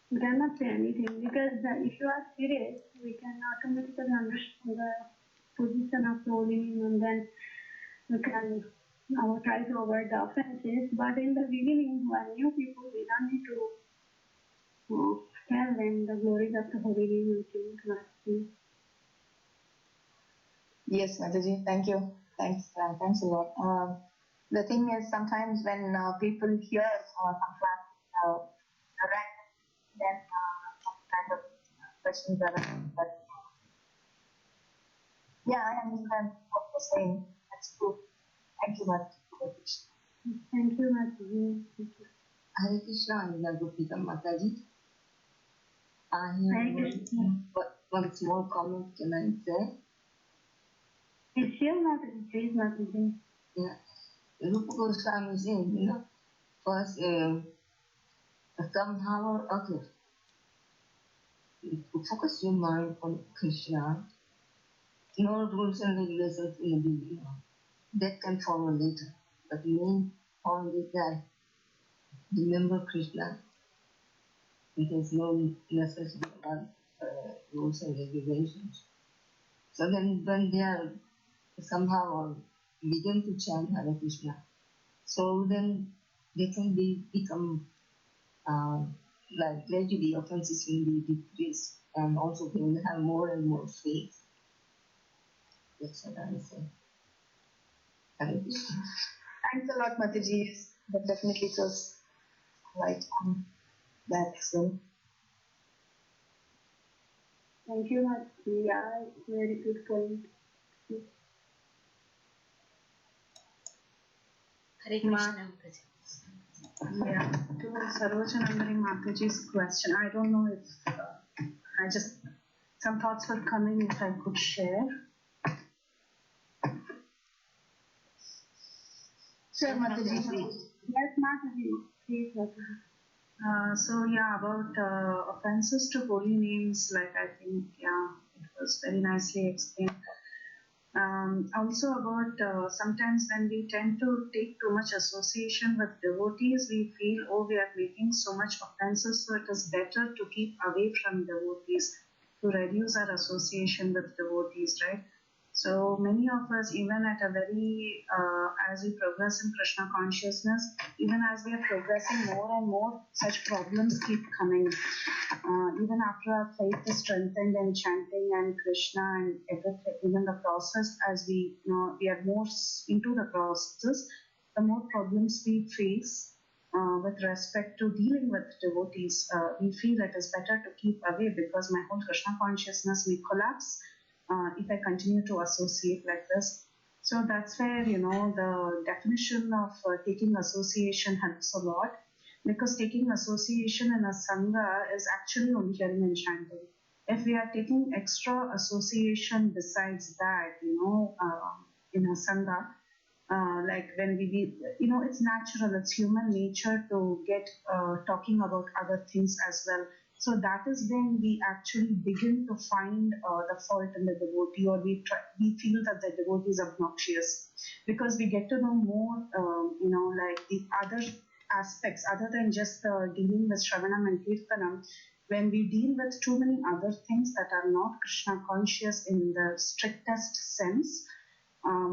We cannot say anything because if you are serious, we can automatically understand the position of the Holy Name, and then we can try to avoid the offenses. But in the beginning, when new people, we don't need to tell them the glories of the Holy Name. Yes, Mataji, thank you. Thanks a lot. The thing is, sometimes when people hear some class correct, then some kind of questions arise. But yeah, I understand what you're saying. That's true. Thank you, Mataji. Thank you, Mataji. Hare Krishna, Anjana Gopika Mataji. I have one small comment can I say? It's your Mataji, please, Mataji. Yeah. Rupa Goswami said, first somehow or other, focus your mind on Krishna. No rules and regulations in the beginning. That can follow later. But the main point is that remember Krishna. It has no necessity about rules and regulations. So then when they are somehow begin to chant Hare Krishna, so then they can become like gradually offenses will be decreased, and also they will have more and more faith. That's what I would say. Hare Krishna. Thanks a lot, Mataji. That definitely feels right on that. So. Thank you, Mataji. Yeah, it's a very good point. Hare Krishna, Mataji. Yeah, to Sarvachanandari Mataji's question, I don't know if some thoughts were coming if I could share. Sure, Mataji. Yes, Mataji. Please, Mataji. So yeah, about offenses to holy names, like I think, yeah, it was very nicely explained. Also about sometimes when we tend to take too much association with devotees, we feel, oh, we are making so much offenses, so it is better to keep away from devotees, to reduce our association with devotees, right? So many of us, even at a very, as we progress in Krishna consciousness, even as we are progressing more and more, such problems keep coming. Even after our faith is strengthened in chanting and Krishna and everything, even the process, as we we are more into the process, the more problems we face with respect to dealing with devotees. We feel it is better to keep away because my whole Krishna consciousness may collapse if I continue to associate like this. So that's where, the definition of taking association helps a lot, because taking association in a Sangha is actually only hearing and chanting. If we are taking extra association besides that, in a Sangha, like when it's natural, it's human nature to get talking about other things as well. So that is when we actually begin to find the fault in the devotee, or we feel that the devotee is obnoxious, because we get to know more, like the other aspects other than just dealing with Shravanam and Kirtanam. When we deal with too many other things that are not Krishna conscious in the strictest sense,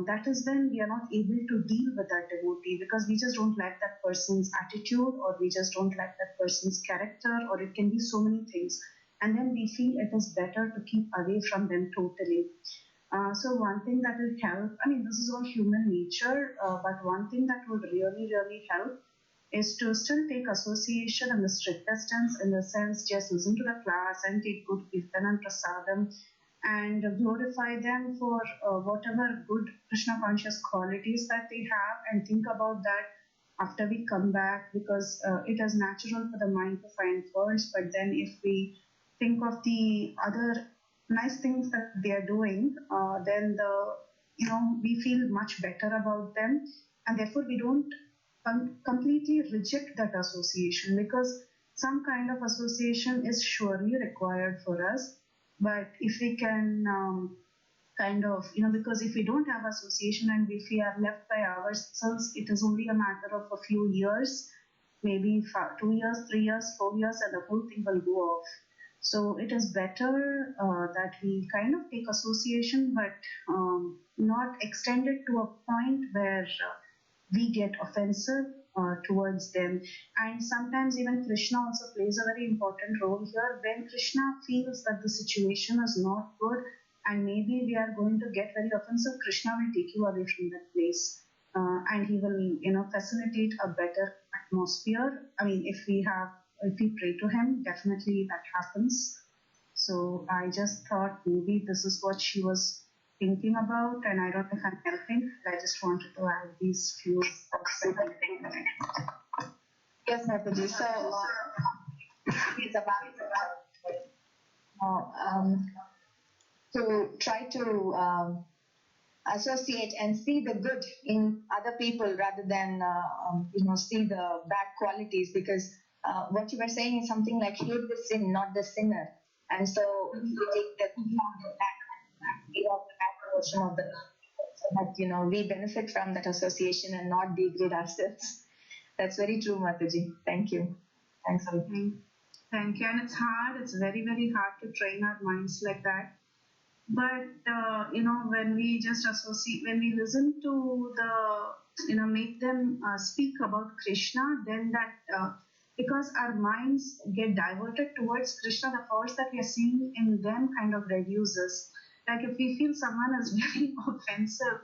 that is when we are not able to deal with that devotee because we just don't like that person's attitude or we just don't like that person's character or it can be so many things. And then we feel it is better to keep away from them totally. So one thing that will help, I mean, this is all human nature, but one thing that would really, really help is to still take association in the strictest sense, in the sense just listen to the class and take good kirtan and prasadam and glorify them for whatever good Krishna conscious qualities that they have and think about that after we come back because it is natural for the mind to find faults, but then if we think of the other nice things that they are doing, then we feel much better about them, and therefore we don't completely reject that association because some kind of association is surely required for us. But if we can because if we don't have association and if we are left by ourselves, it is only a matter of a few years, maybe 2 years, 3 years, 4 years, and the whole thing will go off. So it is better that we kind of take association, but not extend it to a point where we get offensive towards them. And sometimes even Krishna also plays a very important role here. When Krishna feels that the situation is not good and maybe we are going to get very offensive, Krishna will take you away from that place. And he will, facilitate a better atmosphere. I mean, if we pray to him, definitely that happens. So I just thought maybe this is what she was thinking about, and I don't know if I'm helping. I just wanted to add these few thoughts. Yes, Mataji. So it's about to try to associate and see the good in other people rather than see the bad qualities, because what you were saying is something like hate the sin, not the sinner, and so we take the bad portion of the so that we benefit from that association and not degrade ourselves. That's very true, Mataji. Thank you. Thanks a lot. Thank you. And it's hard. It's very, very hard to train our minds like that. But when we just associate, when we listen to make them speak about Krishna, then that because our minds get diverted towards Krishna, the force that we are seeing in them kind of reduces. Like if we feel someone is very offensive,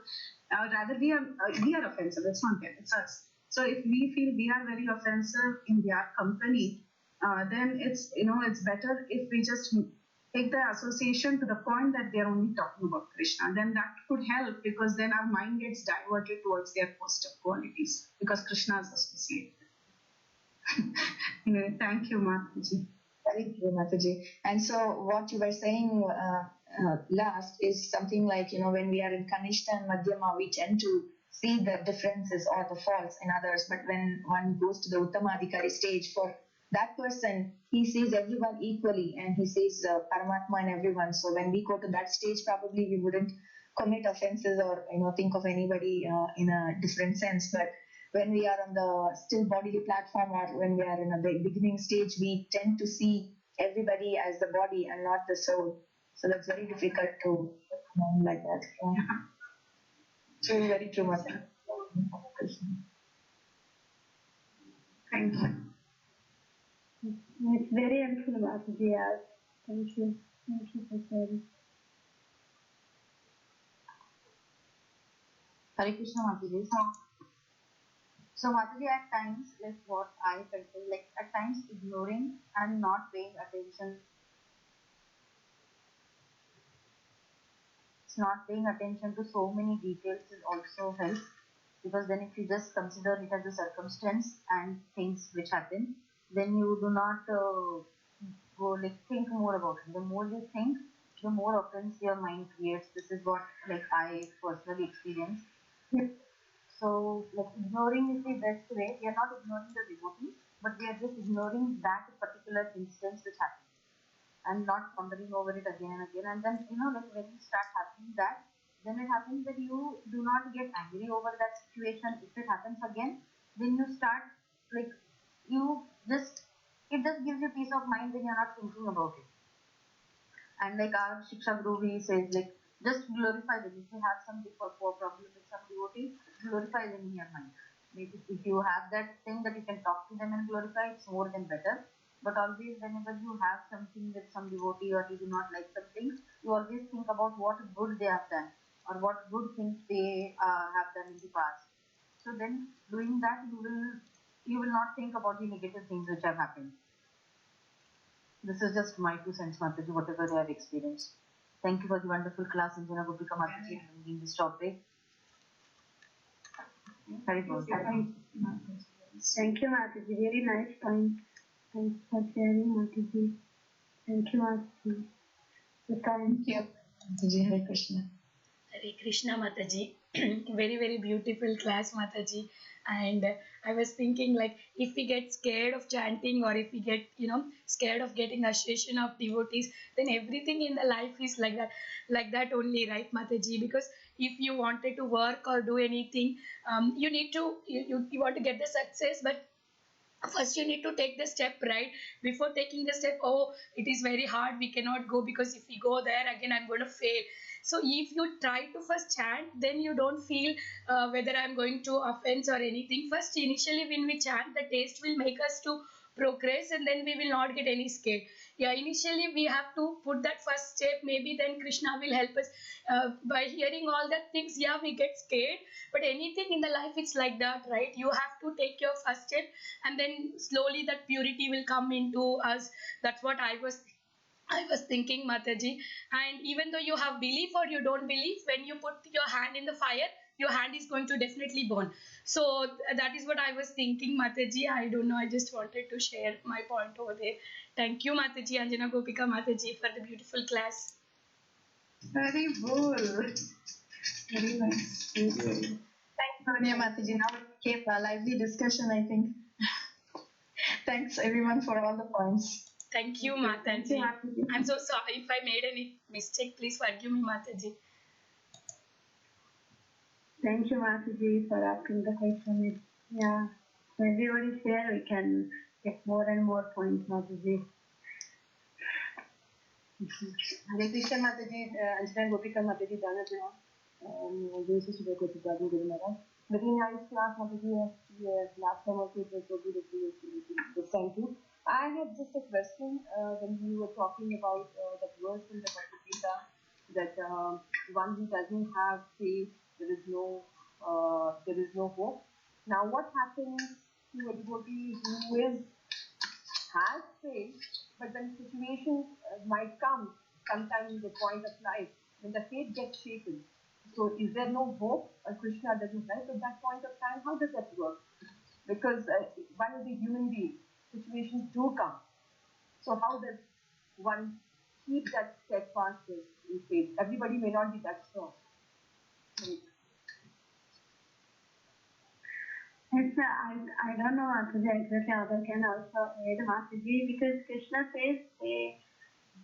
rather we are offensive. It's not them, it's us. So if we feel we are very offensive in their company, then it's better if we just take the association to the point that they're only talking about Krishna. Then that could help because then our mind gets diverted towards their positive qualities because Krishna is associated. Anyway, thank you, Mataji. Very true, Mataji. And so what you were saying last is something like, when we are in Kanishta and Madhyama, we tend to see the differences or the faults in others. But when one goes to the Uttamadhikari stage, for that person, he sees everyone equally and he sees Paramatma in everyone. So when we go to that stage, probably we wouldn't commit offenses or think of anybody in a different sense. But when we are on the still bodily platform or when we are in a beginning stage, we tend to see everybody as the body and not the soul. So that's very difficult to like that. True, very true, Mataji. Thank you. It's very helpful, Mataji. Yes. Thank you. Thank you for sharing. Hare Krishna, Mataji. So Mataji, at times, like what I felt is like at times ignoring and not paying attention. Not paying attention to so many details is also helps, because then if you just consider it as a circumstance and things which happen, then you do not go like think more about it. The more you think, the more offense your mind creates. This is what like I personally experienced. So like ignoring is the best way. We are not ignoring the devotee, but we are just ignoring that particular instance which happened and not pondering over it again and again. And then like when you start happening that, then it happens that you do not get angry over that situation. If it happens again, then you start like you just it just gives you peace of mind when you're not thinking about it. And like our Shiksha Guru, he says like Just glorify them. If you have some problem with some devotee, glorify them in your mind. Maybe if you have that thing that you can talk to them and glorify, it's more than better. But always, whenever you have something with some devotee or you do not like something, you always think about what good they have done or what good things they have done in the past. So then, doing that, you will not think about the negative things which have happened. This is just my 2 cents, Mataji, whatever I have experienced. Thank you for the wonderful class, Anjana, Gopika, Mataji, bringing this topic. Very good. Thank you, Mataji. Very nice point. Thanks for sharing, Mataji. Thank you, Mataji. Thank you. Mataji, Hare Krishna. Hare Krishna Mataji. Very, very beautiful class, Mataji. And I was thinking, like, if we get scared of chanting or if we get, scared of getting association of devotees, then everything in the life is like that only, right, Mataji? Because if you wanted to work or do anything, you need to, you want to get the success, but first you need to take the step, right? Before taking the step, oh, it is very hard, we cannot go because if we go there again I'm going to fail. So if you try to first chant, then you don't feel whether I'm going to offense or anything. First, initially when we chant, the taste will make us to progress, and then we will not get any scared. Yeah, initially we have to put that first step. Maybe then Krishna will help us. By hearing all that things, yeah, we get scared. But anything in the life, it's like that, right? You have to take your first step, and then slowly that purity will come into us. That's what I was thinking, Mataji. And even though you have belief or you don't believe, when you put your hand in the fire, your hand is going to definitely burn. So that is what I was thinking, Mataji. I don't know. I just wanted to share my point over there. Thank you, Mataji, Anjana, Gopika, Mataji, for the beautiful class. Very cool. Very nice. Thanks, Sonia Mataji. Now it became a lively discussion, I think. Thanks, everyone, for all the points. Thank you, Mataji. I'm so sorry if I made any mistake. Please forgive me, Mataji. Thank you, Mataji, for asking the question. Yeah, when everybody share, we can get more and more points, Mataji. Hare Krishna Mataji, Anjana Gopika Mataji, Dhanavya. This is Gopika Guru Maharaj. Very nice class, Mataji. Yes, last time also it was so good. This time too. I had just a question when you were talking about that verse in the Bhagavad Gita that one who doesn't have faith, there is no hope. Now, what happens to a devotee who has faith, but when situations might come sometime in the point of life when the faith gets shaken? So, is there no hope? Krishna doesn't help at that point of time. How does that work? Because one is a human being, situations do come. So, how does one keep that steadfastness in faith? Everybody may not be that strong. It's, I don't know Mataji exactly how they can also aid Mataji, because Krishna says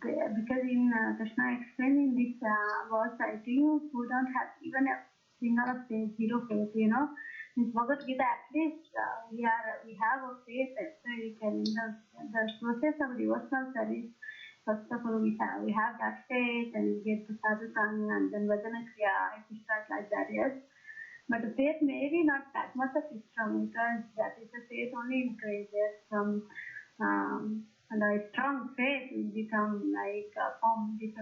because in Krishna explained in this verse, I think who don't have even a single of faith, zero faith, in Bhagavad Gita, at least we have a faith that we can, the process of devotional service. First of all, we have that faith, and we get the sadhusanga, and then Vajana Kriya, if we start like that, yes. But the faith may be not that much of strong, because that is the faith only increases from and a strong faith will become like a form faith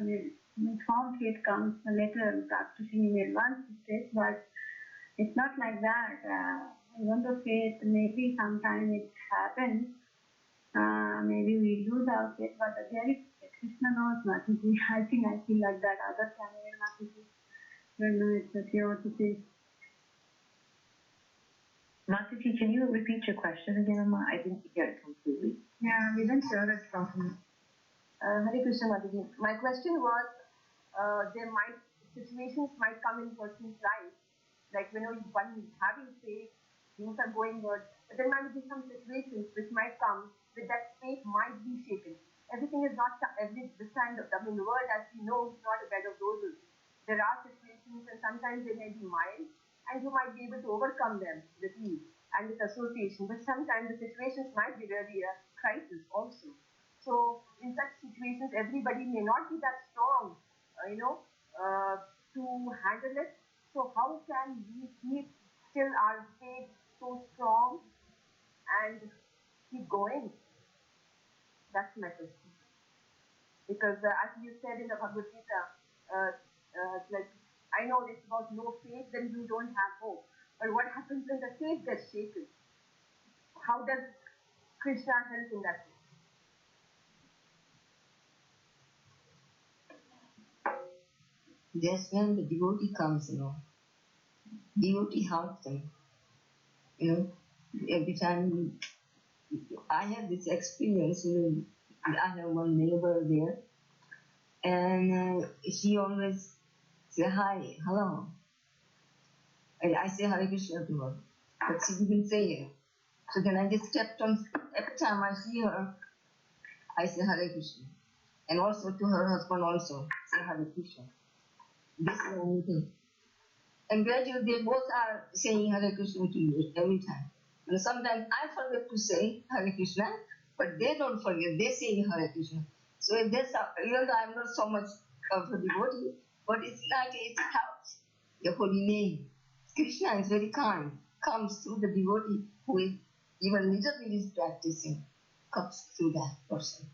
comes later practicing in advanced stage, but it's not like that. Even the faith, maybe sometime it happens, maybe we lose our faith, but there is Krishna knows Mataji. I think I feel like that. Others can hear Mataji. Don't know exactly what to say. Mataji, can you repeat your question again, Amma? I didn't hear it completely. Yeah, we didn't hear it properly. Hare Krishna Mataji. My question was, situations might come in person's life, like when one is having faith, things are going good, but there might be some situations which might come that faith might be shaken. Everything is not this kind of, the world as we know is not a bed of roses. There are situations and sometimes they may be mild, and you might be able to overcome them with ease and with association. But sometimes the situations might be really a crisis also. So in such situations, everybody may not be that strong, to handle it. So how can we keep still our faith so strong and keep going? That's my question. Because as you said in the Bhagavad Gita, like I know it's about no faith, then you don't have hope. But what happens when the faith gets shaken? How does Krishna help in that way? That's when the devotee comes, devotee helps them, every time I have this experience, I have one neighbor there, and she always say hi, hello, and I say Hare Krishna to her, but she didn't say it. So then I just kept on, every time I see her, I say Hare Krishna, and also to her husband also, say Hare Krishna. This is the only thing. And gradually they both are saying Hare Krishna to me every time. And sometimes I forget to say Hare Krishna, but they don't forget, they say Hare Krishna. So if there's even though I'm not so much of a devotee, but it's like it helps the holy name. Krishna is very kind, comes through the devotee who is even little bit is practicing, comes through that person.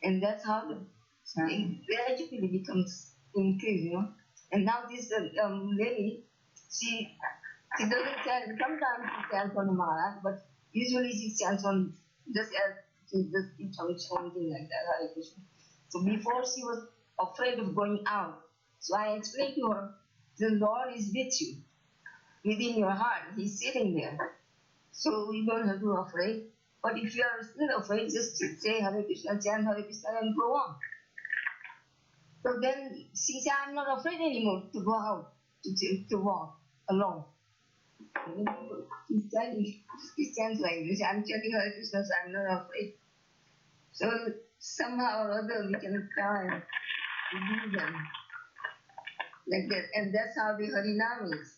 And that's how it gradually becomes increased, And now this lady, she doesn't chant, sometimes she chants on Maharaj, but usually she chants on just as she just keeps on chanting like that, Hare Krishna. So before she was afraid of going out. So I explained to her, the Lord is with you, within your heart. He's sitting there. So you don't have to be afraid. But if you are still afraid, just say Hare Krishna, chant Hare Krishna and go on. So then she said, I'm not afraid anymore to go out, to walk alone. She stands like this, I'm chanting Hare Krishna, so I'm not afraid. So somehow or other we can try and do them like that. And that's how the Harinam is.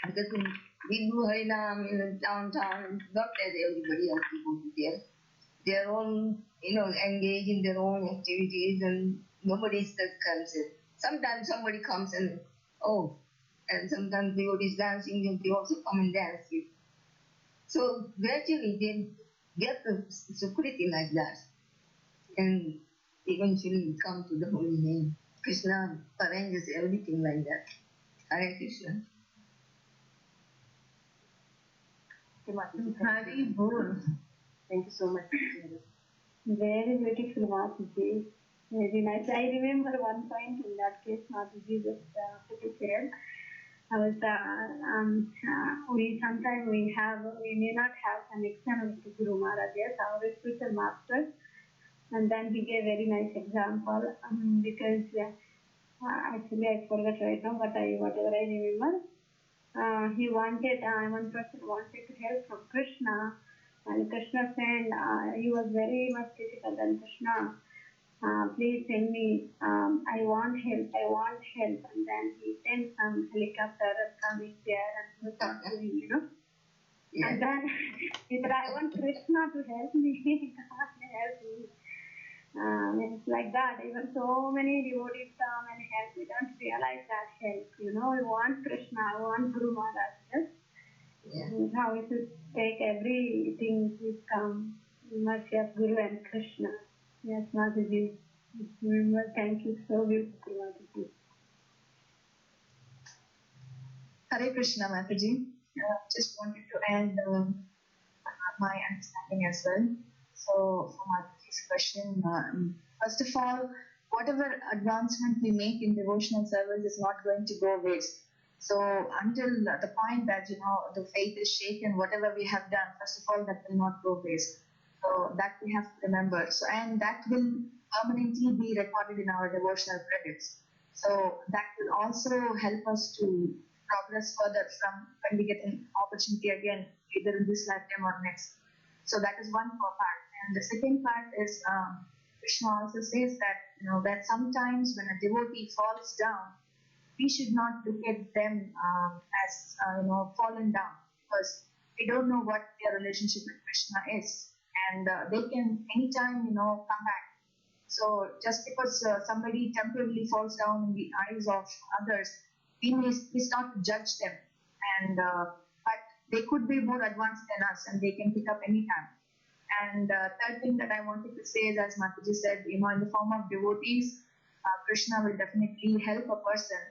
Because we do Harinam in the downtown, not that everybody has to go there. Their own, engage in their own activities and nobody comes in. Sometimes somebody comes and, and sometimes devotees dancing and they also come and dance with. So gradually they get the security like that and eventually come to the holy name. Krishna arranges everything like that. Hare Krishna. Hari Bol. Thank you so much. Very beautiful, Mataji. Very nice. I remember one point in that case, Mataji just prepared. I was, we sometimes we may not have connection with Guru Maharaj, yes, our spiritual master. And then he gave very nice example because actually I forgot right now, but whatever I remember, one person wanted to help from Krishna, and Krishna said he was very much difficult, and Krishna, please send me, I want help, and then he sent some helicopter coming there and he was doing, Yeah. And then he said, I want Krishna to help me, God help me. It's like that. Even so many devotees come and help. We don't realize that help. We want Krishna, we want Guru Maharaj. Yes? Yeah. And how we should take everything which come. Mercy of Guru and Krishna. Yes, Mataji. Remember, thank you so beautiful, Mataji. Hare Krishna, Mataji. Just wanted to add my understanding as well. So, for Mataji's question, first of all, whatever advancement we make in devotional service is not going to go waste. So, until the point that the faith is shaken, whatever we have done, first of all, that will not go waste. So that we have to remember. So, and that will permanently be recorded in our devotional credits. So that will also help us to progress further from when we get an opportunity again, either in this lifetime or next. So that is one part. And the second part is Krishna also says that that sometimes when a devotee falls down, we should not look at them as fallen down, because we don't know what their relationship with Krishna is, and they can anytime come back. So just because somebody temporarily falls down in the eyes of others, we start to judge them, and but they could be more advanced than us, and they can pick up any time. And third thing that I wanted to say is, as Mataji said, in the form of devotees, Krishna will definitely help a person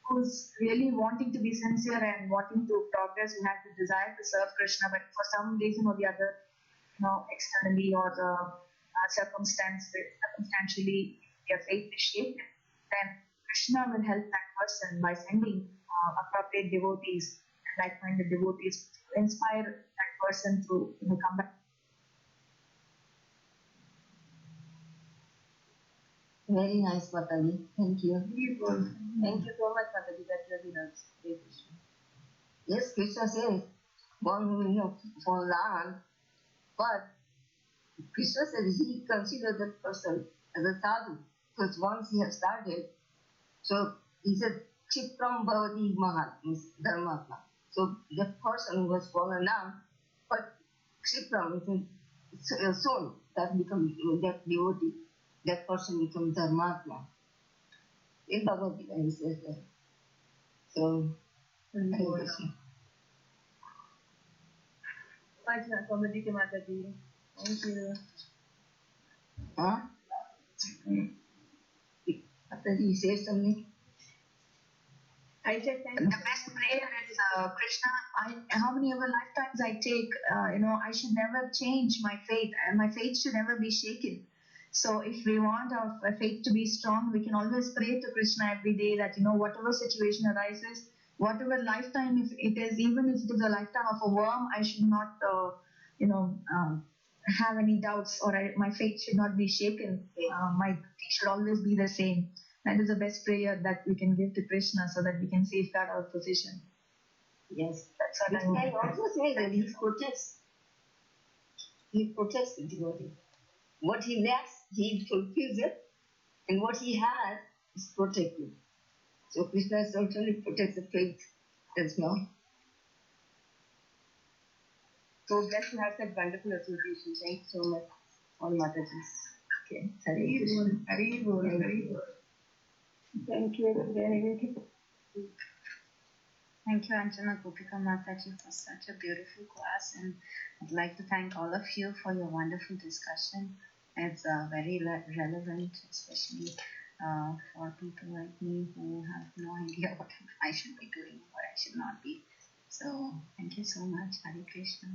who's really wanting to be sincere and wanting to progress, who has the desire to serve Krishna, but for some reason or the other, externally or circumstantially, their faith is shaken, then Krishna will help that person by sending appropriate devotees, like-minded devotees, to inspire that person to come back. Very nice, Mataji. Thank you. Thank you so much, Mataji. That really helps. Hare Krishna. Yes, Krishna says, one for land, but Krishna said he considered that person as a sadhu, because once he has started, so he said, Chitram Bhavati Mahat, means Dharmatma. So that person who has fallen down, but Chitram is soul, that becomes that devotee, that person becomes Dharmatma. In Bhagavad Gita he says that. So, Hare Krishna. Anjana, Comedy ke Mataji. Thank you. Huh? After he says something, I just thank The best prayer is Krishna. How many ever lifetimes I take, I should never change my faith, and my faith should never be shaken. So if we want our faith to be strong, we can always pray to Krishna every day that whatever situation arises, whatever lifetime if it is, even if it is a lifetime of a worm, I should not, have any doubts, or my faith should not be shaken. My faith should always be the same. That is the best prayer that we can give to Krishna, so that we can safeguard our position. yes. That's what I Krishna want. also says that he protects the devotee. What he lacks, he fulfills it, and what he has is protected. So Krishna certainly protects the faith as well. So blessed to have such wonderful association. Thank you so much, all Mataji. Okay. Hare Krishna. Very good, very good. Thank you. Very good. Thank you, Anjana, Gopika Mataji, for such a beautiful class, and I'd like to thank all of you for your wonderful discussion. It's very relevant, especially for people like me who have no idea what I should be doing, what I should not be. So, thank you so much, Hare Krishna.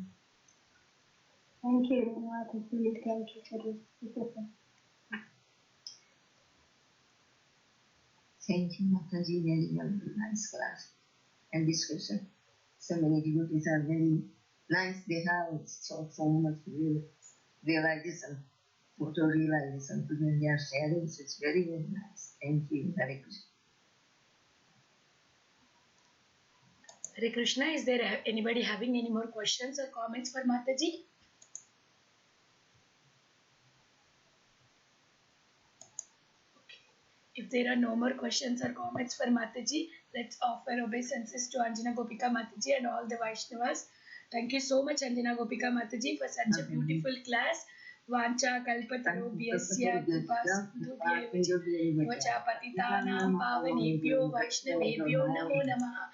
Thank you, Mataji. Thank you for this discussion. Thank you, Mataji. Very nice class and discussion. So many devotees are very nice. They have so much realization, photo realization. Today they are sharing. So it's very nice. Thank you. Hare Krishna. Hare Krishna, is there anybody having any more questions or comments for Mataji? If there are no more questions or comments for Mataji, let's offer obeisances to Anjana Gopika Mataji and all the Vaishnavas. Thank you so much, Anjana Gopika Mataji, for such a beautiful class. Vancha kalpatarubhyasya kripa sindhubhyevacha vacha patitanam pavanebhyo vaishnavebhyo namo namaha.